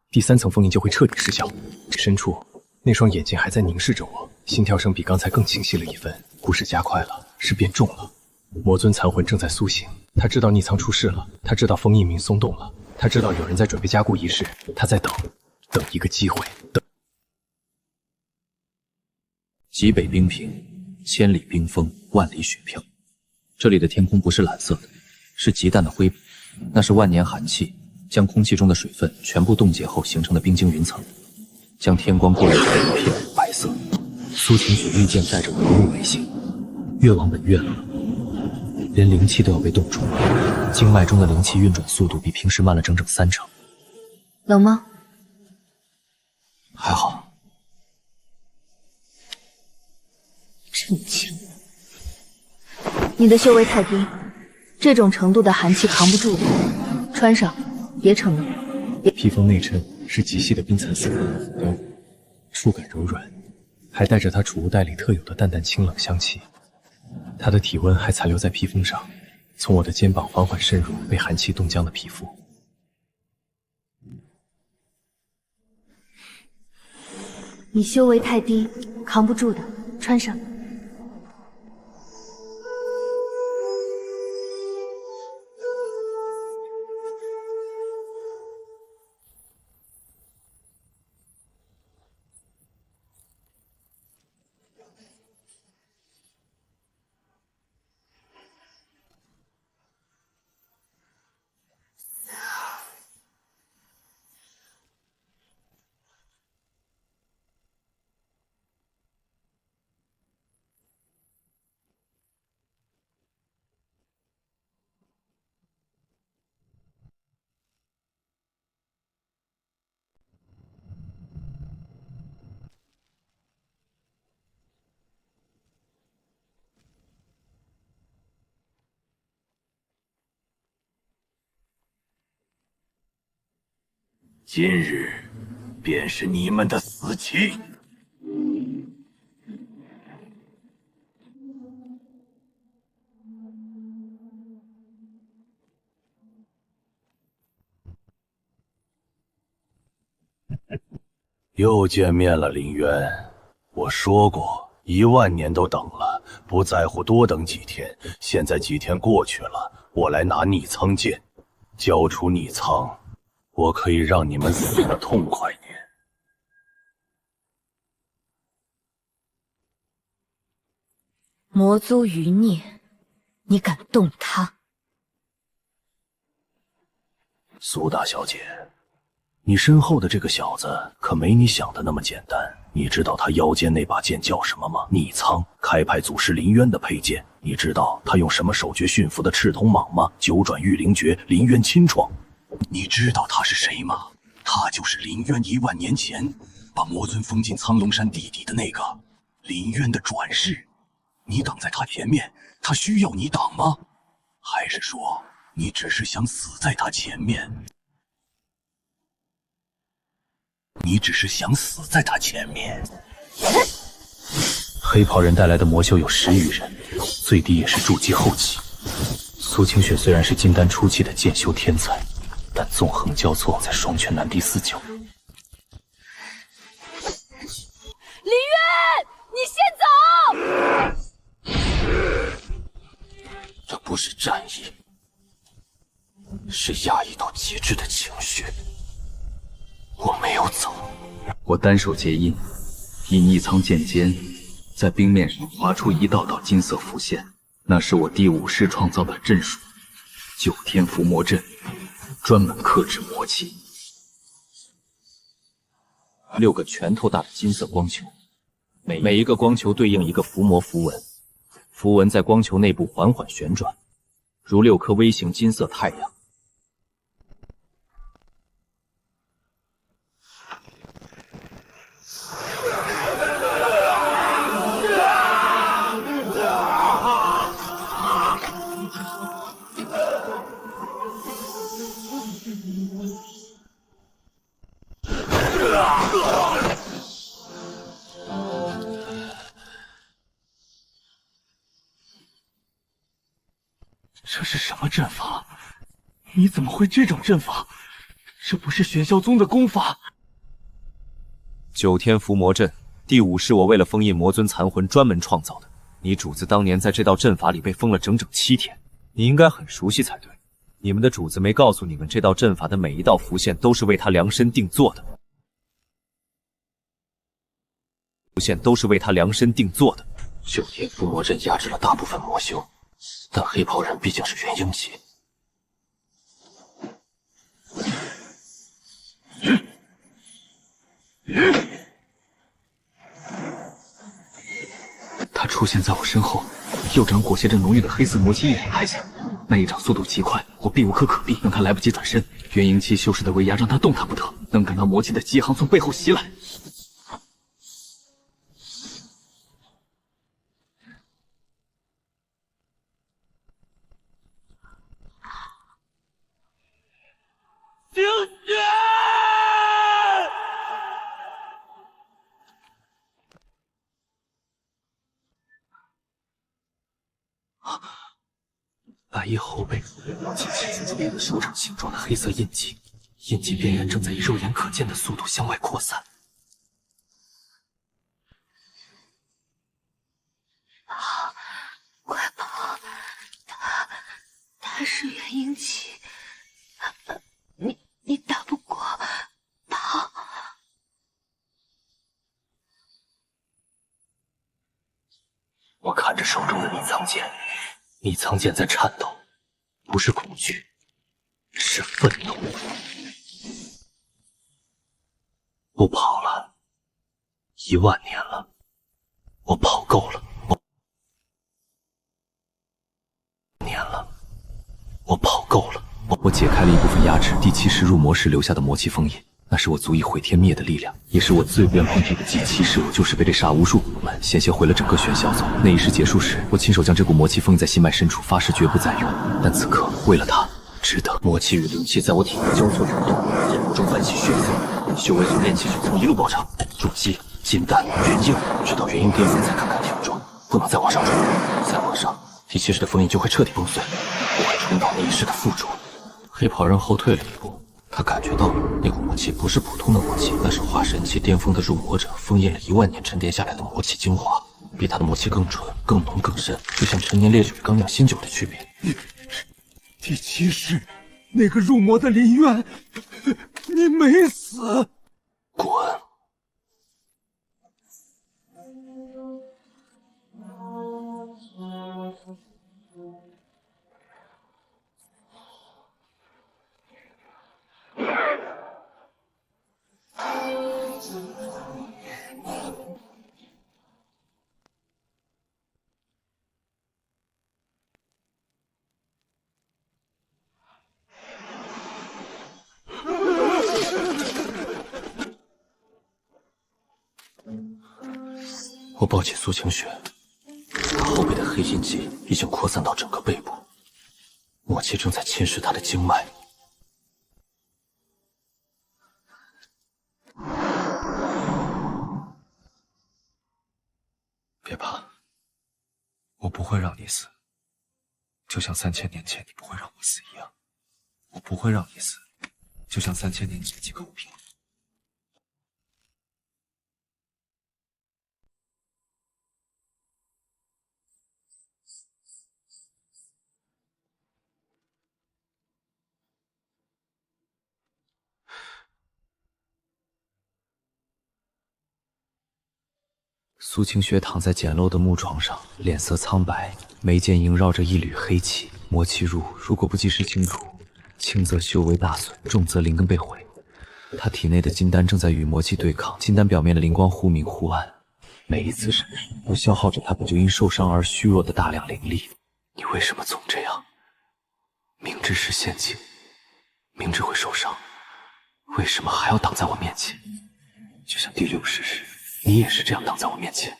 第3层封印就会彻底失效。深处，那双眼睛还在凝视着我，心跳声比刚才更清晰了1分，不是加快了，是变重了。魔尊残魂正在苏醒，他知道逆苍出世了，他知道封印铭松动了。 他知道有人在准备加固仪式，他在等一个机会。极北冰屏，千里冰封，万里雪飘。这里的天空不是蓝色的，是极淡的灰白，那是万年寒气将空气中的水分全部冻结后形成的冰晶云层，将天光过滤成一片白色。苏晴雪御剑带着文物为形，越往北越冷，连灵气都要被冻住，经脉中的灵气运转速度比平时慢了整整3成。冷吗？还好。真强！你的修为太低，这种程度的寒气扛不住的，穿上别逞能。披风内衬是极细的冰蚕丝，触感柔软，还带着它储物袋里特有的淡淡清冷香气。它的体温还残留在披风上，从我的肩膀缓缓渗入被寒气冻僵的皮肤。你修为太低，扛不住的，穿上。今日便是你们的死期。又见面了，林渊。我说过，10000年都等了，不在乎多等几天。现在几天过去了，我来拿逆苍剑，交出逆苍。我可以让你们死得痛快点。魔族余孽，你敢动他？苏大小姐，你身后的这个小子可没你想的那么简单。你知道他腰间那把剑叫什么吗？逆苍，开派祖师林渊的佩剑。你知道他用什么手诀驯服的赤瞳蟒吗？九转御灵诀，林渊亲创。你知道他是谁吗？他就是林渊10000年前把魔尊封进苍龙山地底的那个林渊的转世。你挡在他前面，他需要你挡吗？还是说你只是想死在他前面？你只是想死在他前面。黑袍人带来的魔修有10余人，最低也是筑基后期。苏清雪虽然是金丹初期的剑修天才，但纵横交错，在双拳难敌4角。林渊，你先走！这不是战意，是压抑到极致的情绪。我没有走，我单手结印，以逆苍剑尖在冰面上划出一道道金色符线，那是我第5师创造的阵术，9天伏魔阵，专门克制魔气。6个拳头大的金色光球，每一个光球对应一个伏魔符文，符文在光球内部缓缓旋转，如6颗微型金色太阳。这是什么阵法？你怎么会这种阵法？这不是玄霄宗的功法。9天伏魔阵，第5是我为了封印魔尊残魂专门创造的。你主子当年在这道阵法里被封了整整7天，你应该很熟悉才对。你们的主子没告诉你们，这道阵法的每一道符线都是为他量身定做的。符线都是为他量身定做的。9天伏魔阵压制了大部分魔修，但黑袍人毕竟是元婴级。他出现在我身后，右掌裹挟着浓郁的黑色魔气一拍下，那一掌速度极快，我避无可避，让他来不及转身。元婴气修士的威压让他动弹不得，能感到魔气的疾航从背后袭来。冰雪！白衣后背紧紧组成手掌形状的黑色印记，印记边缘正在以肉眼可见的速度向外扩散。跑，快跑！他是元婴气，你打不过，跑！我看着手中的秘藏剑，秘藏剑在颤抖，不是恐惧，是愤怒。不跑了，10000年了，我跑够了。我跑够了。我解开了一部分压制第7式入魔时留下的魔气封印，那是我足以毁天灭的力量，也是我最不愿碰触的第7式。我就是被这杀无数古们险些毁了整个玄霄宗。那一式结束时，我亲手将这股魔气封印在心脉深处，发誓绝不再用。但此刻，为了他，值得。魔气与灵气在我体内交错转动，眼眸中泛起血色。修为所练气血从一路暴涨，筑基、金丹、元婴，直到元婴巅峰才堪堪挺住，不能再往上冲。再往上，第7式的封印就会彻底崩碎，我会重蹈那一世的覆辙。黑袍人后退了一步，他感觉到那股魔气不是普通的魔气，那是化神期巅峰的入魔者封印了10000年沉淀下来的魔气精华，比他的魔气更纯、更浓、更深，就像陈年烈酒与刚酿新酒的区别。第7式，那个入魔的林渊，你没死！滚！我抱起苏清雪，她后背的黑印记已经扩散到整个背部，魔气正在侵蚀她的经脉。别怕，我不会让你死，就像3000年前你不会让我死一样。我不会让你死，就像3000年前几个武平。苏清雪躺在简陋的木床上，脸色苍白，眉间萦绕着一缕黑气。魔气入，如果不及时清除，轻则修为大损，重则灵根被毁。他体内的金丹正在与魔气对抗，金丹表面的灵光忽明忽暗，每一次闪烁都消耗着他本就因受伤而虚弱的大量灵力。你为什么总这样？明知是陷阱，明知会受伤，为什么还要挡在我面前？就像第60式时，你也是这样挡在我面前。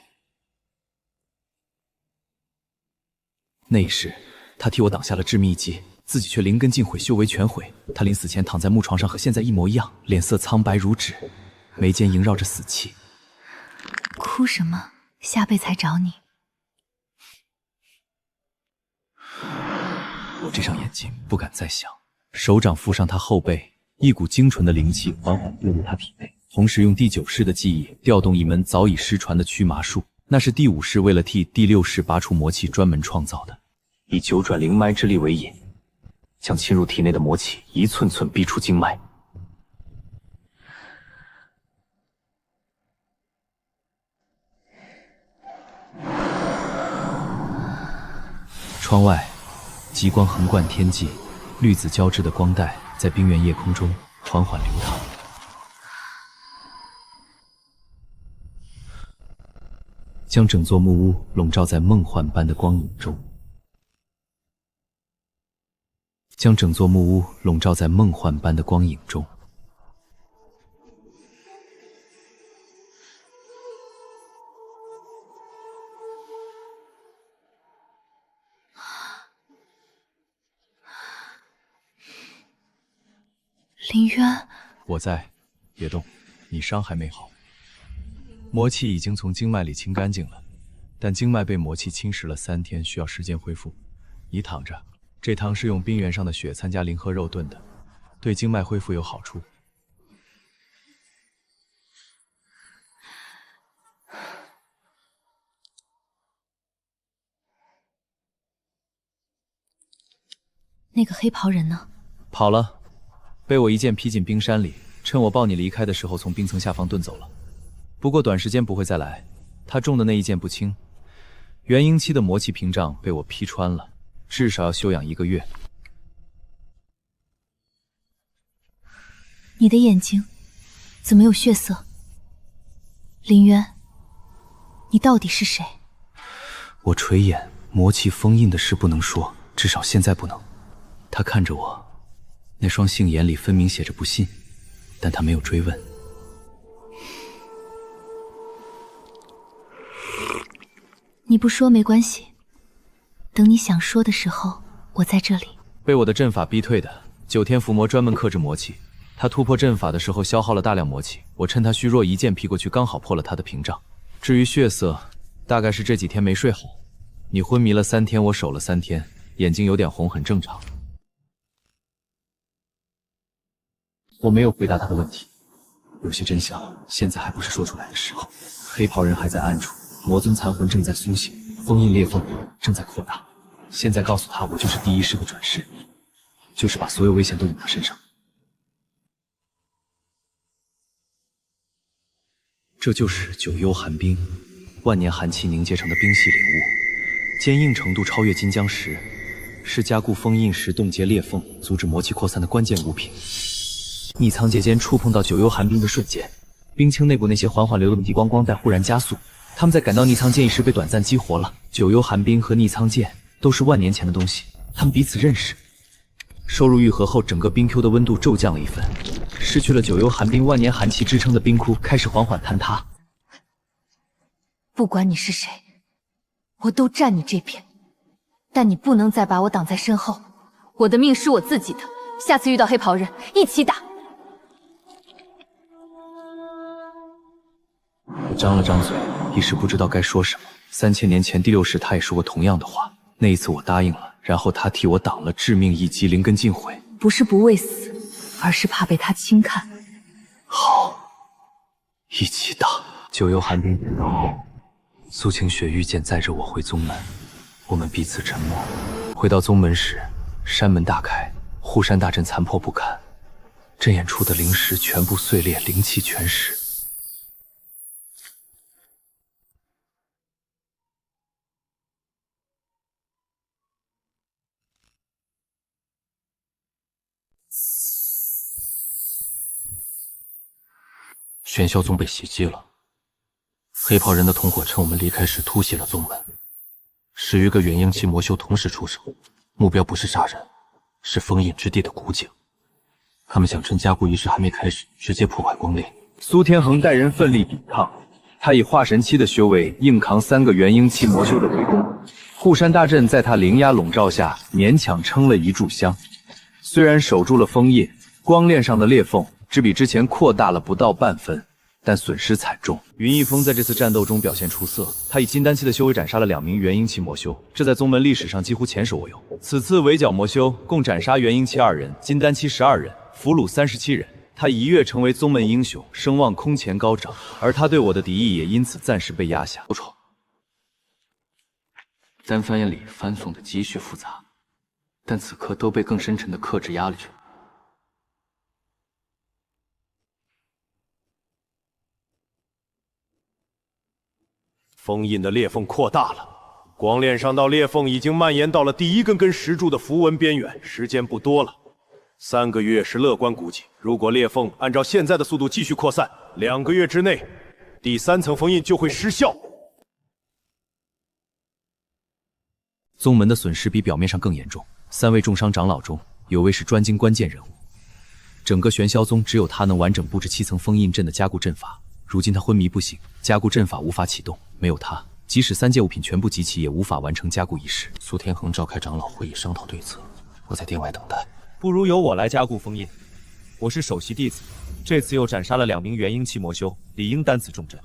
那一时，他替我挡下了致命一击，自己却灵根尽毁，修为全毁。他临死前躺在木床上，和现在一模一样，脸色苍白如纸，眉间萦绕着死气。哭什么？下辈才找你。我闭上眼睛，不敢再想。手掌附上他后背，一股精纯的灵气缓缓进入他体内，同时用第9式的记忆调动一门早已失传的驱麻术，那是第5式为了替第6式拔除魔气专门创造的。以9转灵脉之力为引，将侵入体内的魔气一寸寸逼出经脉。窗外，极光横贯天际，绿紫交织的光带在冰原夜空中缓缓流淌。将整座木屋笼罩在梦幻般的光影中，将整座木屋笼罩在梦幻般的光影中。林渊，我在，别动，你伤还没好。魔气已经从经脉里清干净了，但经脉被魔气侵蚀了3天，需要时间恢复。你躺着，这汤是用冰原上的血参加灵鹤肉炖的，对经脉恢复有好处。那个黑袍人呢？跑了，被我一剑劈进冰山里，趁我抱你离开的时候从冰层下方遁走了。不过短时间不会再来，他中的那一剑不轻，元婴期的魔气屏障被我劈穿了，至少要休养1个月。你的眼睛怎么有血色？林渊，你到底是谁？我垂眼，魔气封印的事不能说，至少现在不能。他看着我，那双杏眼里分明写着不信，但他没有追问。你不说没关系，等你想说的时候，我在这里。被我的阵法逼退的9天伏魔专门克制魔气，他突破阵法的时候消耗了大量魔气，我趁他虚弱一剑劈过去，刚好破了他的屏障。至于血色，大概是这几天没睡好。你昏迷了3天，我守了3天，眼睛有点红很正常。我没有回答他的问题，有些真相现在还不是说出来的时候。黑袍人还在暗处，魔尊残魂正在苏醒，封印裂缝正在扩大。现在告诉他我就是第一世的转世，就是把所有危险都引他身上。这就是九幽寒冰，万年寒气凝结成的冰系灵物，坚硬程度超越金浆石，是加固封印时冻结裂缝、阻止魔气扩散的关键物品。逆苍界间触碰到九幽寒冰的瞬间，冰清内部那些缓缓流动的地光光带忽然加速。他们在赶到逆苍剑时被短暂激活了。九幽寒冰和逆苍剑都是万年前的东西，他们彼此认识。收入愈合后，整个冰窟的温度骤降了1分，失去了九幽寒冰万年寒气支撑的冰窟开始缓缓坍塌。不管你是谁，我都站你这边，但你不能再把我挡在身后。我的命是我自己的，下次遇到黑袍人，一起打。我张了张嘴，一时不知道该说什么。3000年前第6世他也说过同样的话，那一次我答应了，然后他替我挡了致命一击，灵根尽毁。不是不畏死，而是怕被他轻看。好，一起打。九幽寒冰赶到后，苏清雪御剑载着我回宗门，我们彼此沉默。回到宗门时，山门大开，护山大阵残破不堪，阵眼处的灵石全部碎裂，灵气全失。玄霄宗被袭击了，黑袍人的同伙趁我们离开时突袭了宗门，10余个元婴期魔修同时出手，目标不是杀人，是封印之地的古井。他们想趁加固仪式还没开始，直接破坏光链。苏天恒带人奋力抵抗，他以化神期的修为硬扛3个元婴期魔修的围攻，护山大阵在他灵压笼罩下勉强撑了1炷香。虽然守住了封印，光链上的裂缝只比之前扩大了不到半分，但损失惨重。云逸峰在这次战斗中表现出色，他以金丹期的修为斩杀了2名元婴期魔修，这在宗门历史上几乎前所未有。此次围剿魔修，共斩杀元婴期2人，金丹期12人，俘虏37人。他一跃成为宗门英雄，声望空前高涨，而他对我的敌意也因此暂时被压下。不错，单翻眼里翻诵的极序复杂，但此刻都被更深沉的克制压了着。封印的裂缝扩大了，光链上道裂缝已经蔓延到了第1根根石柱的符文边缘，时间不多了。3个月是乐观估计，如果裂缝按照现在的速度继续扩散，2个月之内，第3层封印就会失效。宗门的损失比表面上更严重。3位重伤长老中，有位是专精关键人物。整个玄霄宗只有他能完整布置7层封印阵的加固阵法。如今他昏迷不醒，加固阵法无法启动。没有他，即使3件物品全部集齐，也无法完成加固仪式。苏天恒召开长老会议商讨对策，我在殿外等待。不如由我来加固封印。我是首席弟子，这次又斩杀了2名元婴期魔修，理应担此重任。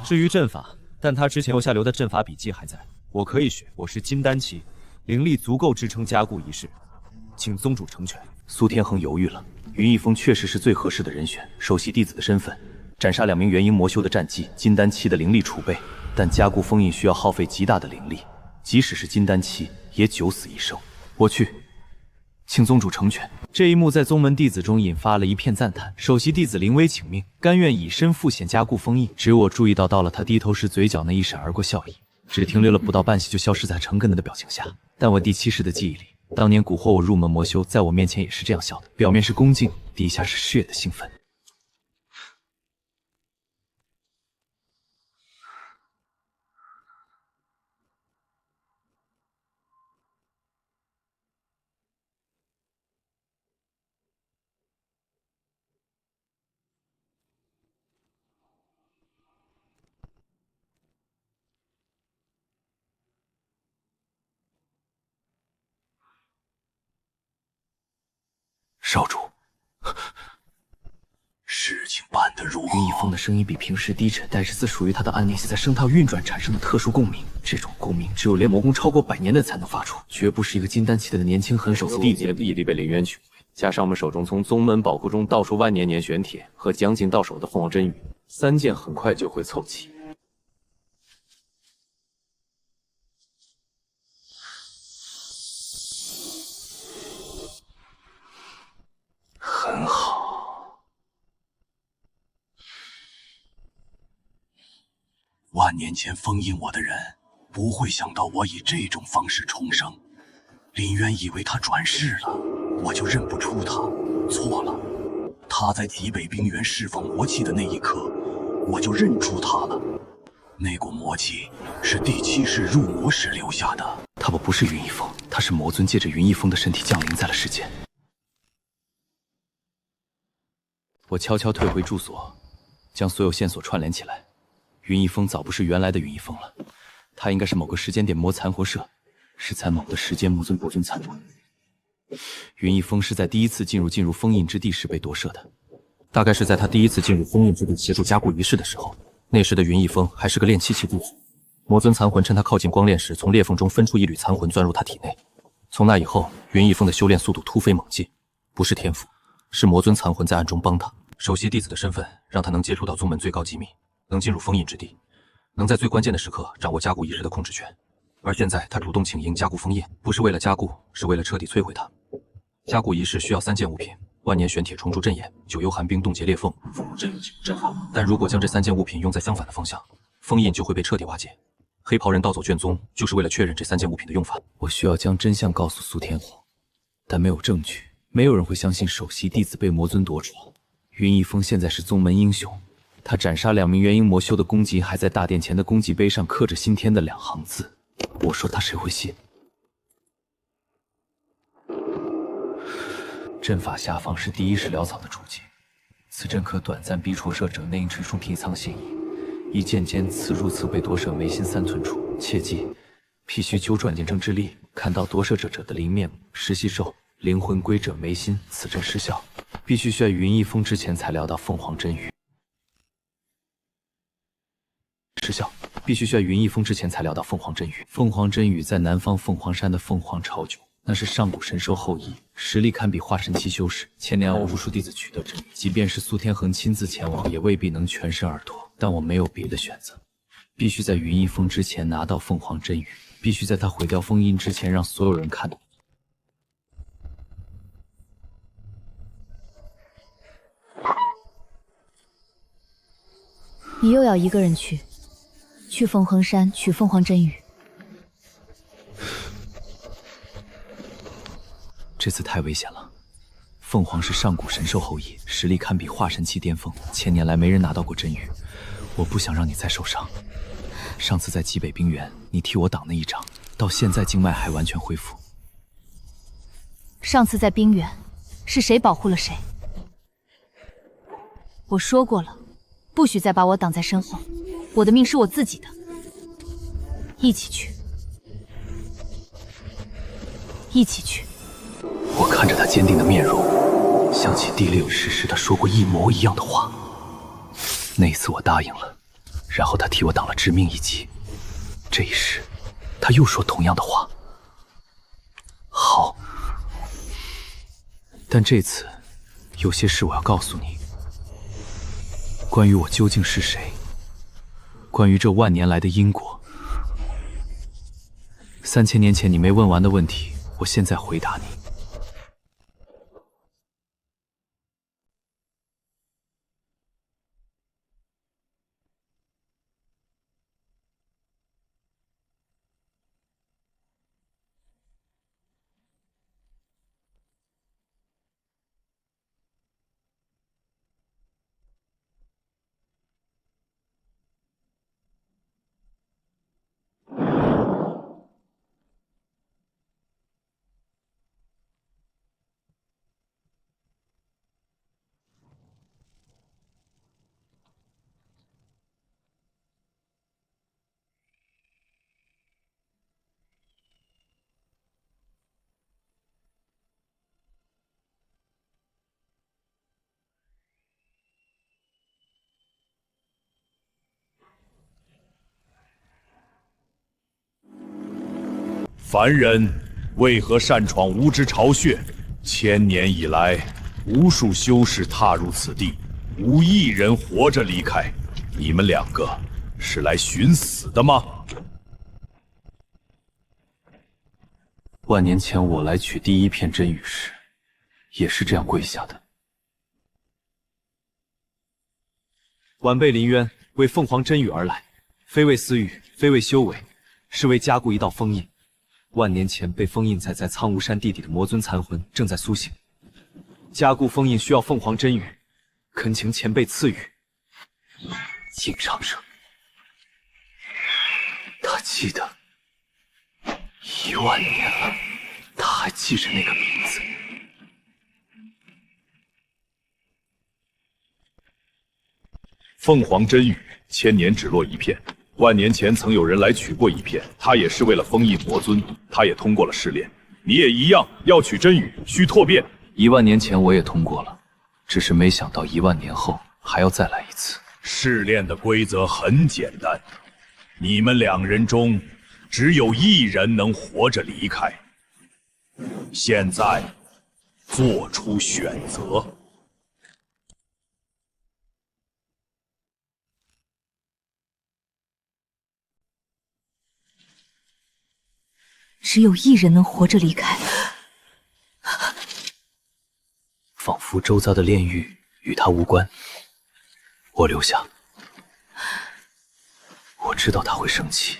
至于阵法，但他之前留下留的阵法笔记还在，我可以学。我是金丹期，灵力足够支撑加固仪式，请宗主成全。苏天恒犹豫了，云逸风确实是最合适的人选。首席弟子的身份，斩杀2名元婴魔修的战绩，金丹期的灵力储备，但加固封印需要耗费极大的灵力，即使是金丹期，也九死一生。我去，请宗主成全。这一幕在宗门弟子中引发了一片赞叹。首席弟子临危请命，甘愿以身赴险加固封印。只有我注意到了他低头时嘴角那一闪而过笑意，只停留了不到半息就消失在诚恳的表情下。但我第7世的记忆里，当年蛊惑我入门魔修，在我面前也是这样笑的，表面是恭敬，底下是血的兴奋。少主，事情办得如何？云逸风的声音比平时低沉，但是自属于他的暗念系在声套运转产生的特殊共鸣。这种共鸣只有练魔功超过100年的才能发出，绝不是一个金丹期的年轻狠手的弟子。毅力被林渊取回，加上我们手中从宗门宝库中盗出万年年玄铁和将近到手的凤凰真羽，3件很快就会凑齐。很好，万年前封印我的人不会想到我以这种方式重生。林渊以为他转世了，我就认不出他。错了，他在极北冰原释放魔气的那一刻，我就认出他了。那股魔气是第7世入魔时留下的。他不是云逸风，他是魔尊借着云逸风的身体降临在了世间。我悄悄退回住所，将所有线索串联起来。云逸风早不是原来的云逸风了，他应该是某个时间点魔残活摄，是在某个时间魔尊魔尊残活。云逸风是在第1次进入封印之地时被夺舍的，大概是在他第1次进入封印之地协助加固仪式的时候。那时的云逸风还是个炼气期弟子，魔尊残魂趁他靠近光炼时，从裂缝中分出一缕残魂钻入他体内。从那以后，云逸风的修炼速度突飞猛进，不是天赋，是魔尊残魂在暗中帮他。首席弟子的身份让他能接触到宗门最高机密，能进入封印之地，能在最关键的时刻掌握加固仪式的控制权。而现在他主动请缨加固封印，不是为了加固，是为了彻底摧毁它。加固仪式需要3件物品：万年玄铁重铸阵眼、九幽寒冰冻结裂缝、凤凰真羽阵法。但如果将这3件物品用在相反的方向，封印就会被彻底瓦解。黑袍人盗走卷宗，就是为了确认这3件物品的用法。我需要将真相告诉苏天皇，但没有证据，没有人会相信首席弟子被魔尊夺闯。云逸风现在是宗门英雄，他斩杀2名元婴魔修的功绩还在大殿前的功绩碑上刻着新添的2行字。我说他谁会信？阵法下方是第1世潦草的注解，此阵可短暂逼戳射者内因之中提藏信意，一剑间刺入此被夺舍眉心3寸处。切记，必须揪转见证之力，看到夺舍者的灵面目，实吸收灵魂归者眉心，此阵失效。必须在云逸风之前才聊到凤凰真羽。失效，必须在云逸风之前才聊到凤凰真羽。凤凰真羽在南方凤凰山的凤凰巢蹙，那是上古神兽后裔，实力堪比化神期修士。千年无数弟子取得真羽，即便是苏天恒亲自前往，也未必能全身而脱。但我没有别的选择，必须在云逸风之前拿到凤凰真羽，必须在他毁掉封印之前让所有人看到。你又要一个人去凤凰山取凤凰真羽？这次太危险了。凤凰是上古神兽后裔，实力堪比化神期巅峰，1000年来没人拿到过真羽。我不想让你再受伤。上次在极北冰原，你替我挡那一掌，到到现在经脉还完全恢复。上次在冰原，是谁保护了谁？我说过了，不许再把我挡在身后。我的命是我自己的，一起去，一起去。我看着他坚定的面容，想起地里有时时他说过一模一样的话。那一次我答应了，然后他替我挡了致命一击。这一世，他又说同样的话。好，但这次有些事我要告诉你，关于我究竟是谁，关于这万年来的因果。3000年前你没问完的问题，我现在回答你。凡人为何擅闯无知巢穴？1000年以来，无数修士踏入此地，无一人活着离开。你们2个是来寻死的吗？万年前我来取第一片真羽时，也是这样跪下的。晚辈林渊为凤凰真羽而来，非为私欲，非为修为，是为加固一道封印。万年前被封印在苍梧山地底的魔尊残魂正在苏醒，加固封印需要凤凰真羽，恳请前辈赐予。景长生，他记得10000年了，他还记着那个名字。凤凰真羽，1000年只落一片。万年前曾有人来取过一片，他也是为了封印魔尊，他也通过了试炼。你也一样，要取真羽需蜕变。10000年前我也通过了，只是没想到10000年后还要再来一次。试炼的规则很简单，你们2人中只有1人能活着离开。现在，做出选择。只有1人能活着离开，仿佛周遭的炼狱与他无关。我留下。我知道他会生气，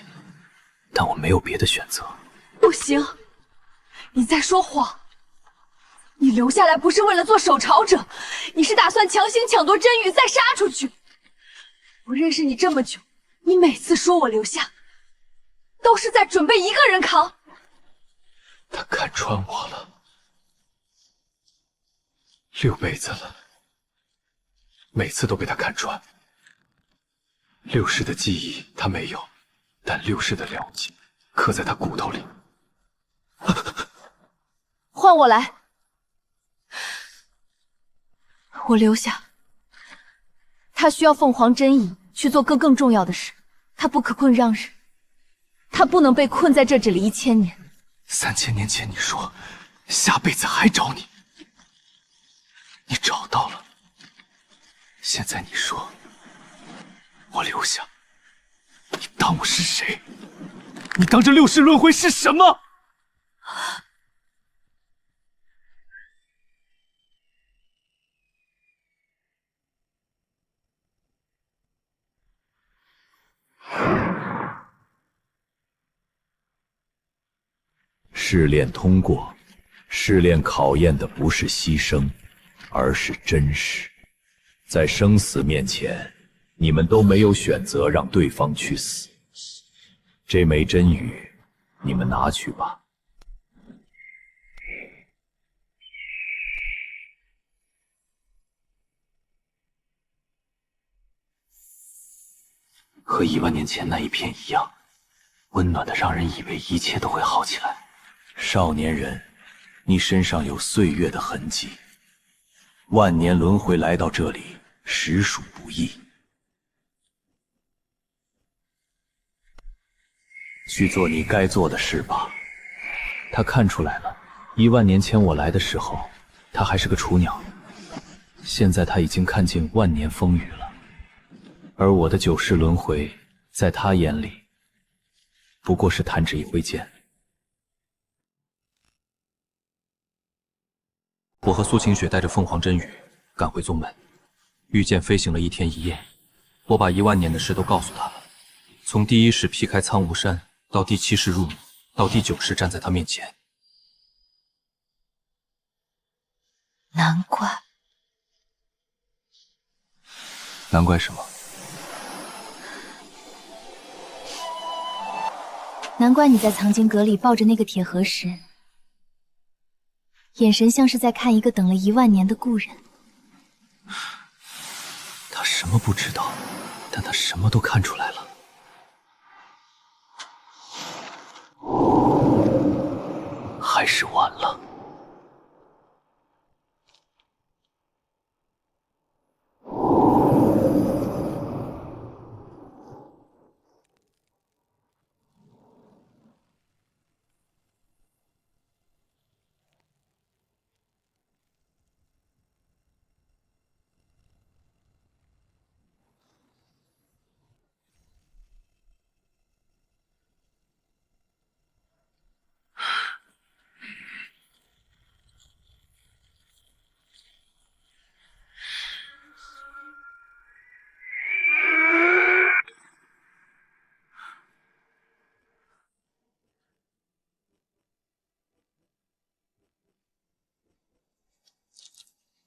但我没有别的选择。不行，你在说谎。你留下来不是为了做守巢者，你是打算强行抢夺真羽再杀出去。我认识你这么久，你每次说我留下，都是在准备一个人扛。他看穿我了，6辈子了，每次都被他看穿。6世的记忆他没有，但6世的了解刻在他骨头里。换我来，我留下。他需要凤凰真羽去做更重要的事，他不可困让人，他不能被困在这里1000年。3000年前你说下辈子还找你，你找到了。现在你说我留下，你当我是谁？你当这6世轮回是什么？试炼通过，试炼考验的不是牺牲，而是真实。在生死面前，你们都没有选择让对方去死。这枚真羽，你们拿去吧。和1万年前那一片一样，温暖的让人以为一切都会好起来。少年人，你身上有岁月的痕迹，万年轮回来到这里，实属不易。去做你该做的事吧。他看出来了，1万年前我来的时候，他还是个雏鸟，现在他已经看尽万年风雨了。而我的9世轮回，在他眼里，不过是弹指一挥间。我和苏晴雪带着凤凰真羽赶回宗门，御剑飞行了1天1夜。我把1万年的事都告诉他了，从第1世劈开苍梧山，到第7世入母，到第9世站在他面前。难怪。难怪什么？难怪你在藏经阁里抱着那个铁盒时，眼神像是在看一个等了1万年的故人。他什么不知道，但他什么都看出来了。还是晚了。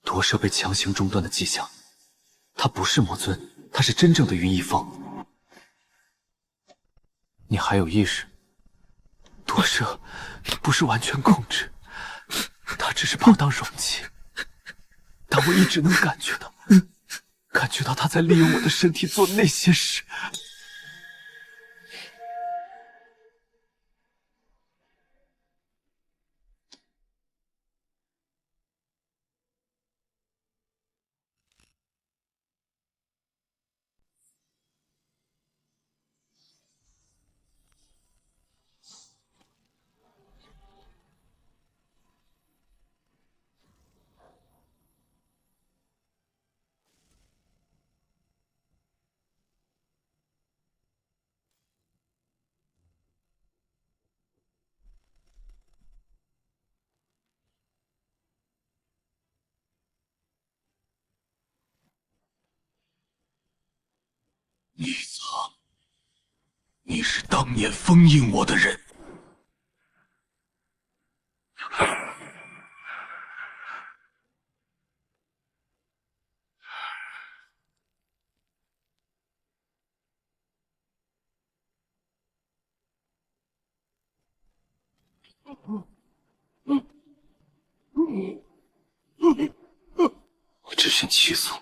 夺舍被强行中断的迹象，他不是魔尊，他是真正的云逸风。你还有意识？夺舍不是完全控制，他只是把我当容器，但我一直能感觉到他在利用我的身体做那些事。逆苍，你是当年封印我的人。我只剩7速。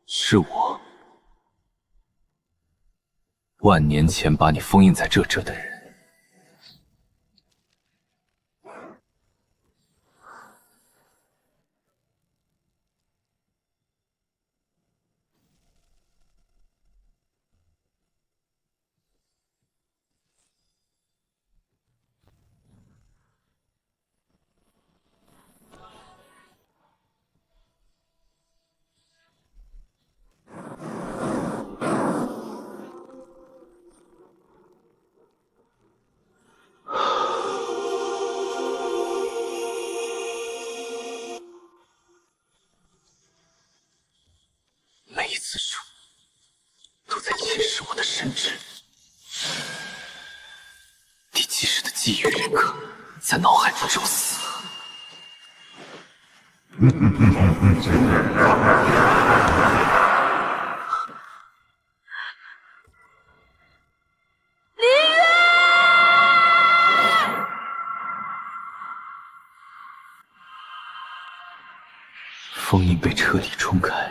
是我，万年前把你封印在这的人。每一次输，都在侵蚀我的神智。第7世的际遇人格在脑海中宙斯。封印被彻底冲开，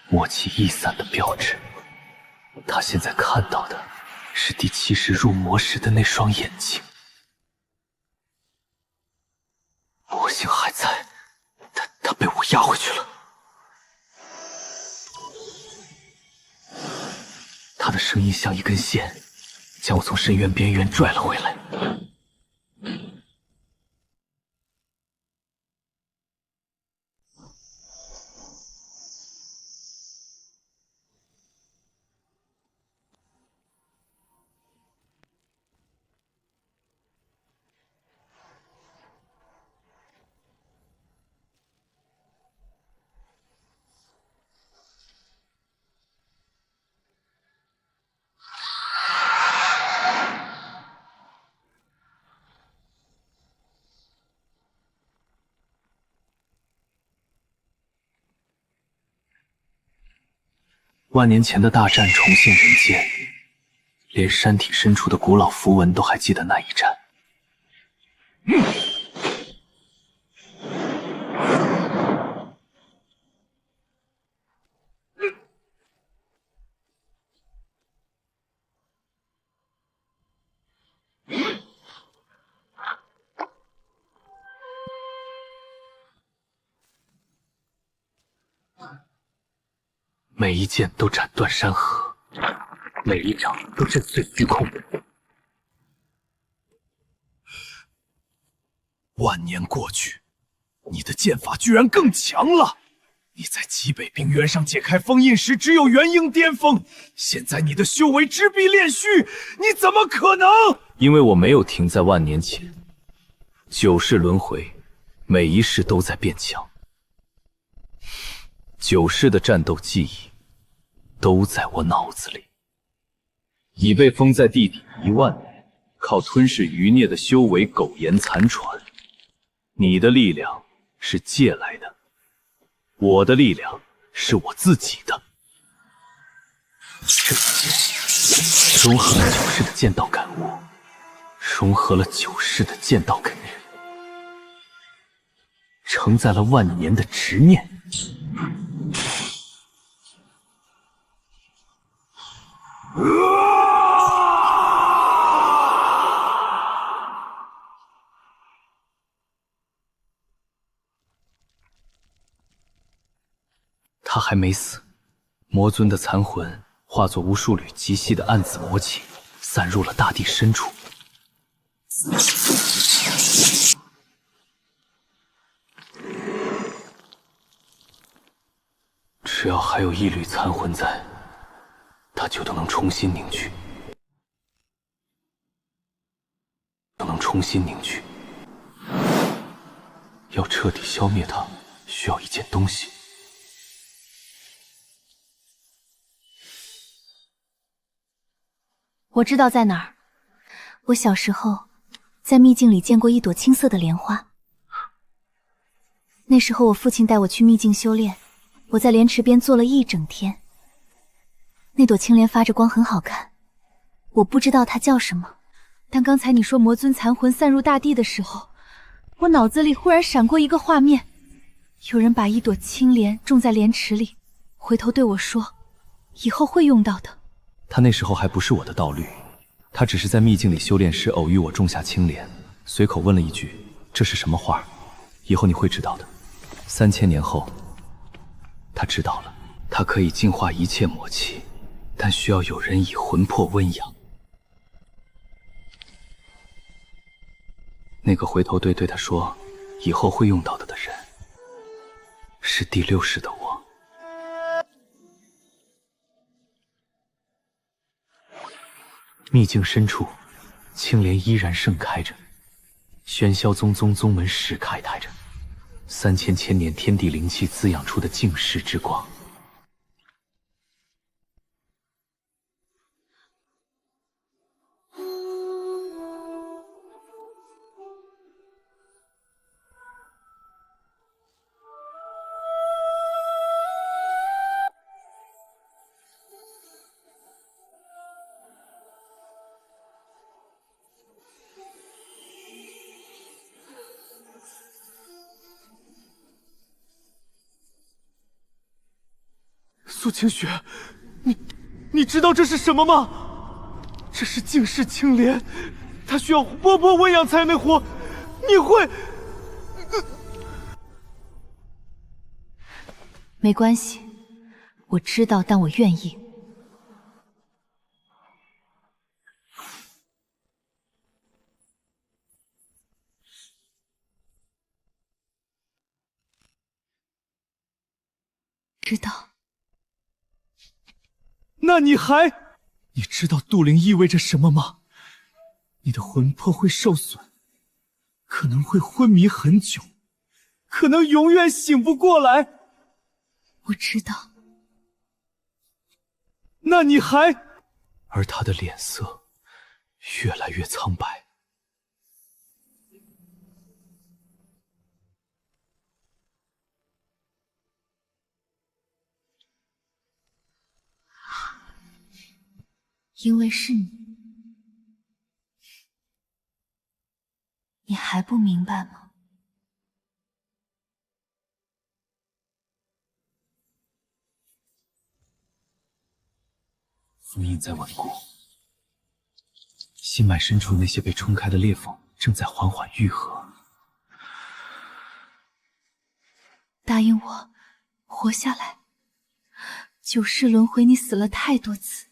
魔气易散的标志。他现在看到的是第70入魔时的那双眼睛。魔性还在，他被我压回去了。他的声音像一根线，将我从深渊边缘拽了回来。万年前的大战重现人间，连山体深处的古老符文都还记得那一战。每一剑都斩断山河，每一掌都震碎虚空。万年过去，你的剑法居然更强了！你在极北冰原上解开封印时只有元婴巅峰，现在你的修为直逼炼虚，你怎么可能？因为我没有停在万年前，9世轮回，每一世都在变强。9世的战斗记忆都在我脑子里，已被封在地底1万年，靠吞噬余孽的修为苟延残喘。你的力量是借来的，我的力量是我自己的。这一剑融合了9世的剑道感悟，融合了9世的剑道根源，承载了万年的执念。他还没死，魔尊的残魂化作无数缕极细的暗紫魔气，散入了大地深处。只要还有一缕残魂在，它就都能重新凝聚，要彻底消灭它，需要一件东西。我知道在哪儿。我小时候在秘境里见过一朵青色的莲花。那时候我父亲带我去秘境修炼，我在莲池边坐了一整天。那朵青莲发着光，很好看。我不知道它叫什么，但刚才你说魔尊残魂散入大地的时候，我脑子里忽然闪过一个画面，有人把一朵青莲种在莲池里，回头对我说，以后会用到的。他那时候还不是我的道侣，他只是在秘境里修炼时偶遇我种下青莲，随口问了一句：“这是什么花？”以后你会知道的。3000年后，他知道了，他可以净化一切魔气，但需要有人以魂魄温养。那个回头对他说以后会用到的人，是第6世的我。秘境深处，青莲依然盛开着，喧嚣宗宗门时开台着，3000千年天地灵气滋养出的净世之光。苏清雪，你知道这是什么吗？这是净世青莲，它需要活泼喂养才能活。你会？没关系，我知道，但我愿意。知道。那你知道渡灵意味着什么吗？你的魂魄会受损，可能会昏迷很久，可能永远醒不过来。我知道。那你而他的脸色越来越苍白。因为是你，你还不明白吗？封印在稳固，心脉深处那些被冲开的裂缝正在缓缓愈合。答应我，活下来。九世轮回，你死了太多次。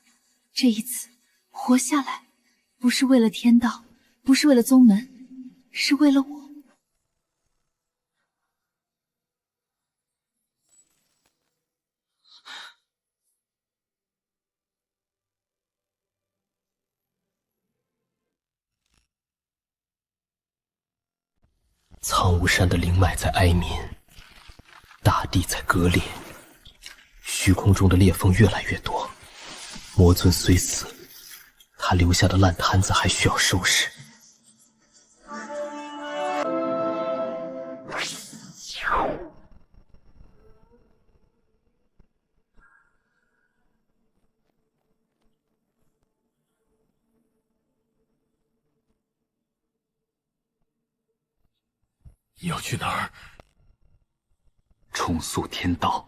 这一次活下来，不是为了天道，不是为了宗门，是为了我。苍梧山的灵脉在哀鸣，大地在割裂，虚空中的裂缝越来越多。魔尊虽死，他留下的烂摊子还需要收拾。你要去哪儿？重塑天道。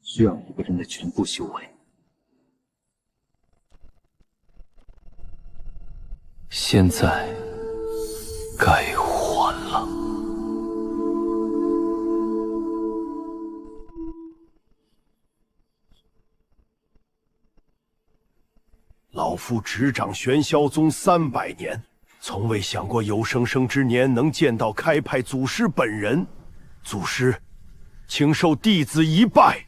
需要一个人的全部修为。现在该还了。老夫执掌玄霄宗300年，从未想过有生生之年能见到开派祖师本人。祖师，请受弟子一拜。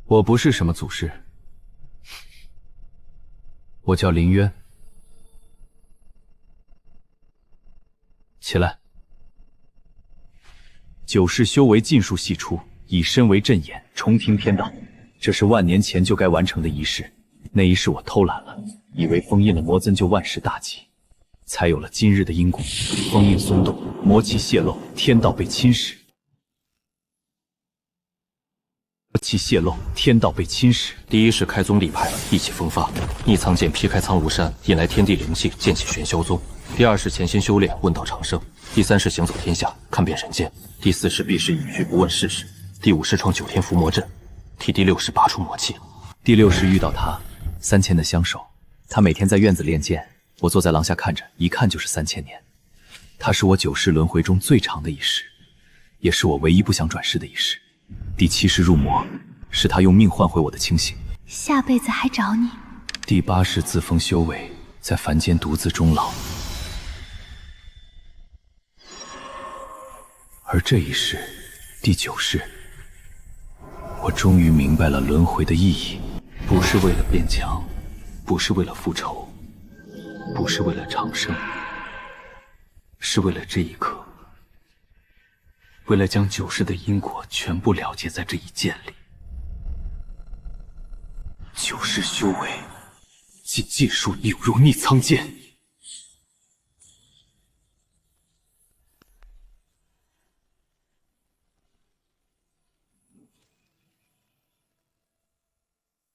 我不是什么祖师，我叫林渊。起来。九世修为尽数系出，以身为阵眼，重听天道。这是万年前就该完成的仪式，那一世我偷懒了，以为封印了魔尊就万事大吉，才有了今日的因果。封印松动，魔气泄露，天道被侵蚀。气泄露，天道被侵蚀。第一是开宗立派，意气风发，逆苍剑劈开苍梧山，引来天地灵气，建起玄霄宗。第二是潜心修炼，问道长生。第三是行走天下，看遍人间。第四是避世隐居，不问世事。第五是创9天伏魔阵。第六是拔出魔气。第6是遇到他，3000的相守。他每天在院子练剑，我坐在廊下看着，一看就是3000年。他是我9世轮回中最长的一世，也是我唯一不想转世的一世。第7是入魔，是他用命换回我的清醒。下辈子还找你。第8是自封修为，在凡间独自终老。而这一世，第9世，我终于明白了轮回的意义，不是为了变强，不是为了复仇，不是为了长生，是为了这一刻。为了将9世的因果全部了结在这一剑里。9世修为，即剑术扭入逆苍剑。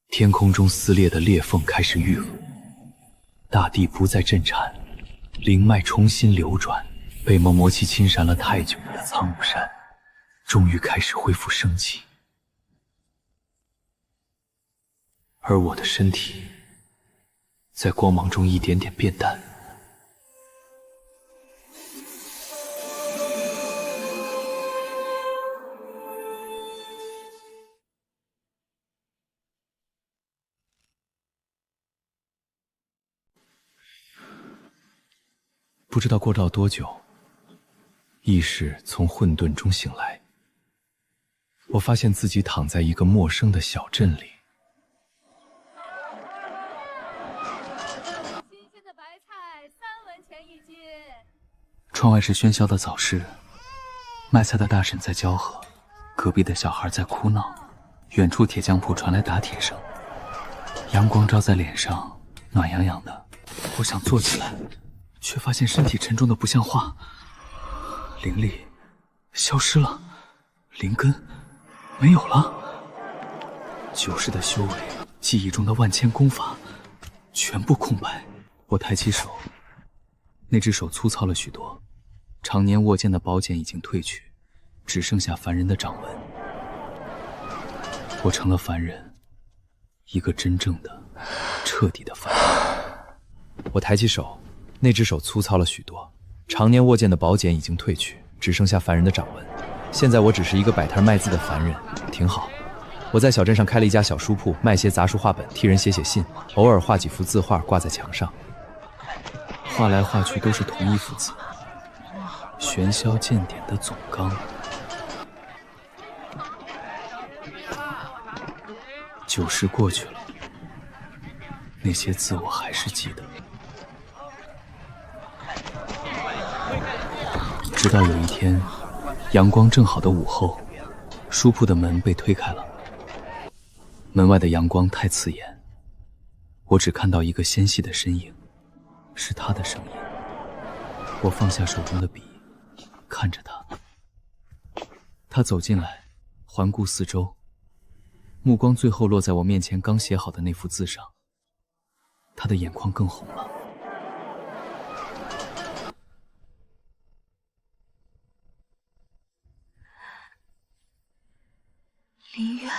天空中撕裂的裂缝开始愈合，大地不再震颤，灵脉重新流转，被魔气侵蚀了太久的苍梧山，终于开始恢复生机。而我的身体在光芒中一点点变淡。不知道过了多久，意识从混沌中醒来，我发现自己躺在一个陌生的小镇里。新鲜的白菜3文钱1斤。窗外是喧嚣的早市，卖菜的大婶在吆喝，隔壁的小孩在哭闹，远处铁匠铺传来打铁声，阳光照在脸上，暖洋洋的。我想坐起来，却发现身体沉重的不像话，灵力消失了，灵根没有了，旧时的修为，记忆中的万千功法，全部空白。我抬起手，那只手粗糙了许多，常年握剑的宝剑已经褪去，只剩下凡人的掌纹。我成了凡人，一个真正的、彻底的凡人。我抬起手，那只手粗糙了许多，常年握剑的宝剑已经褪去，只剩下凡人的掌纹。现在我只是一个摆摊卖字的凡人，挺好。我在小镇上开了一家小书铺，卖些杂书画本，替人写信，偶尔画几幅字画挂在墙上。画来画去都是同一幅字，玄霄剑典的总纲。9时过去了，那些字我还是记得。直到有一天，阳光正好的午后，书铺的门被推开了。门外的阳光太刺眼，我只看到一个纤细的身影，是他的声音。我放下手中的笔，看着他。他走进来，环顾四周，目光最后落在我面前刚写好的那幅字上。他的眼眶更红了。林渊。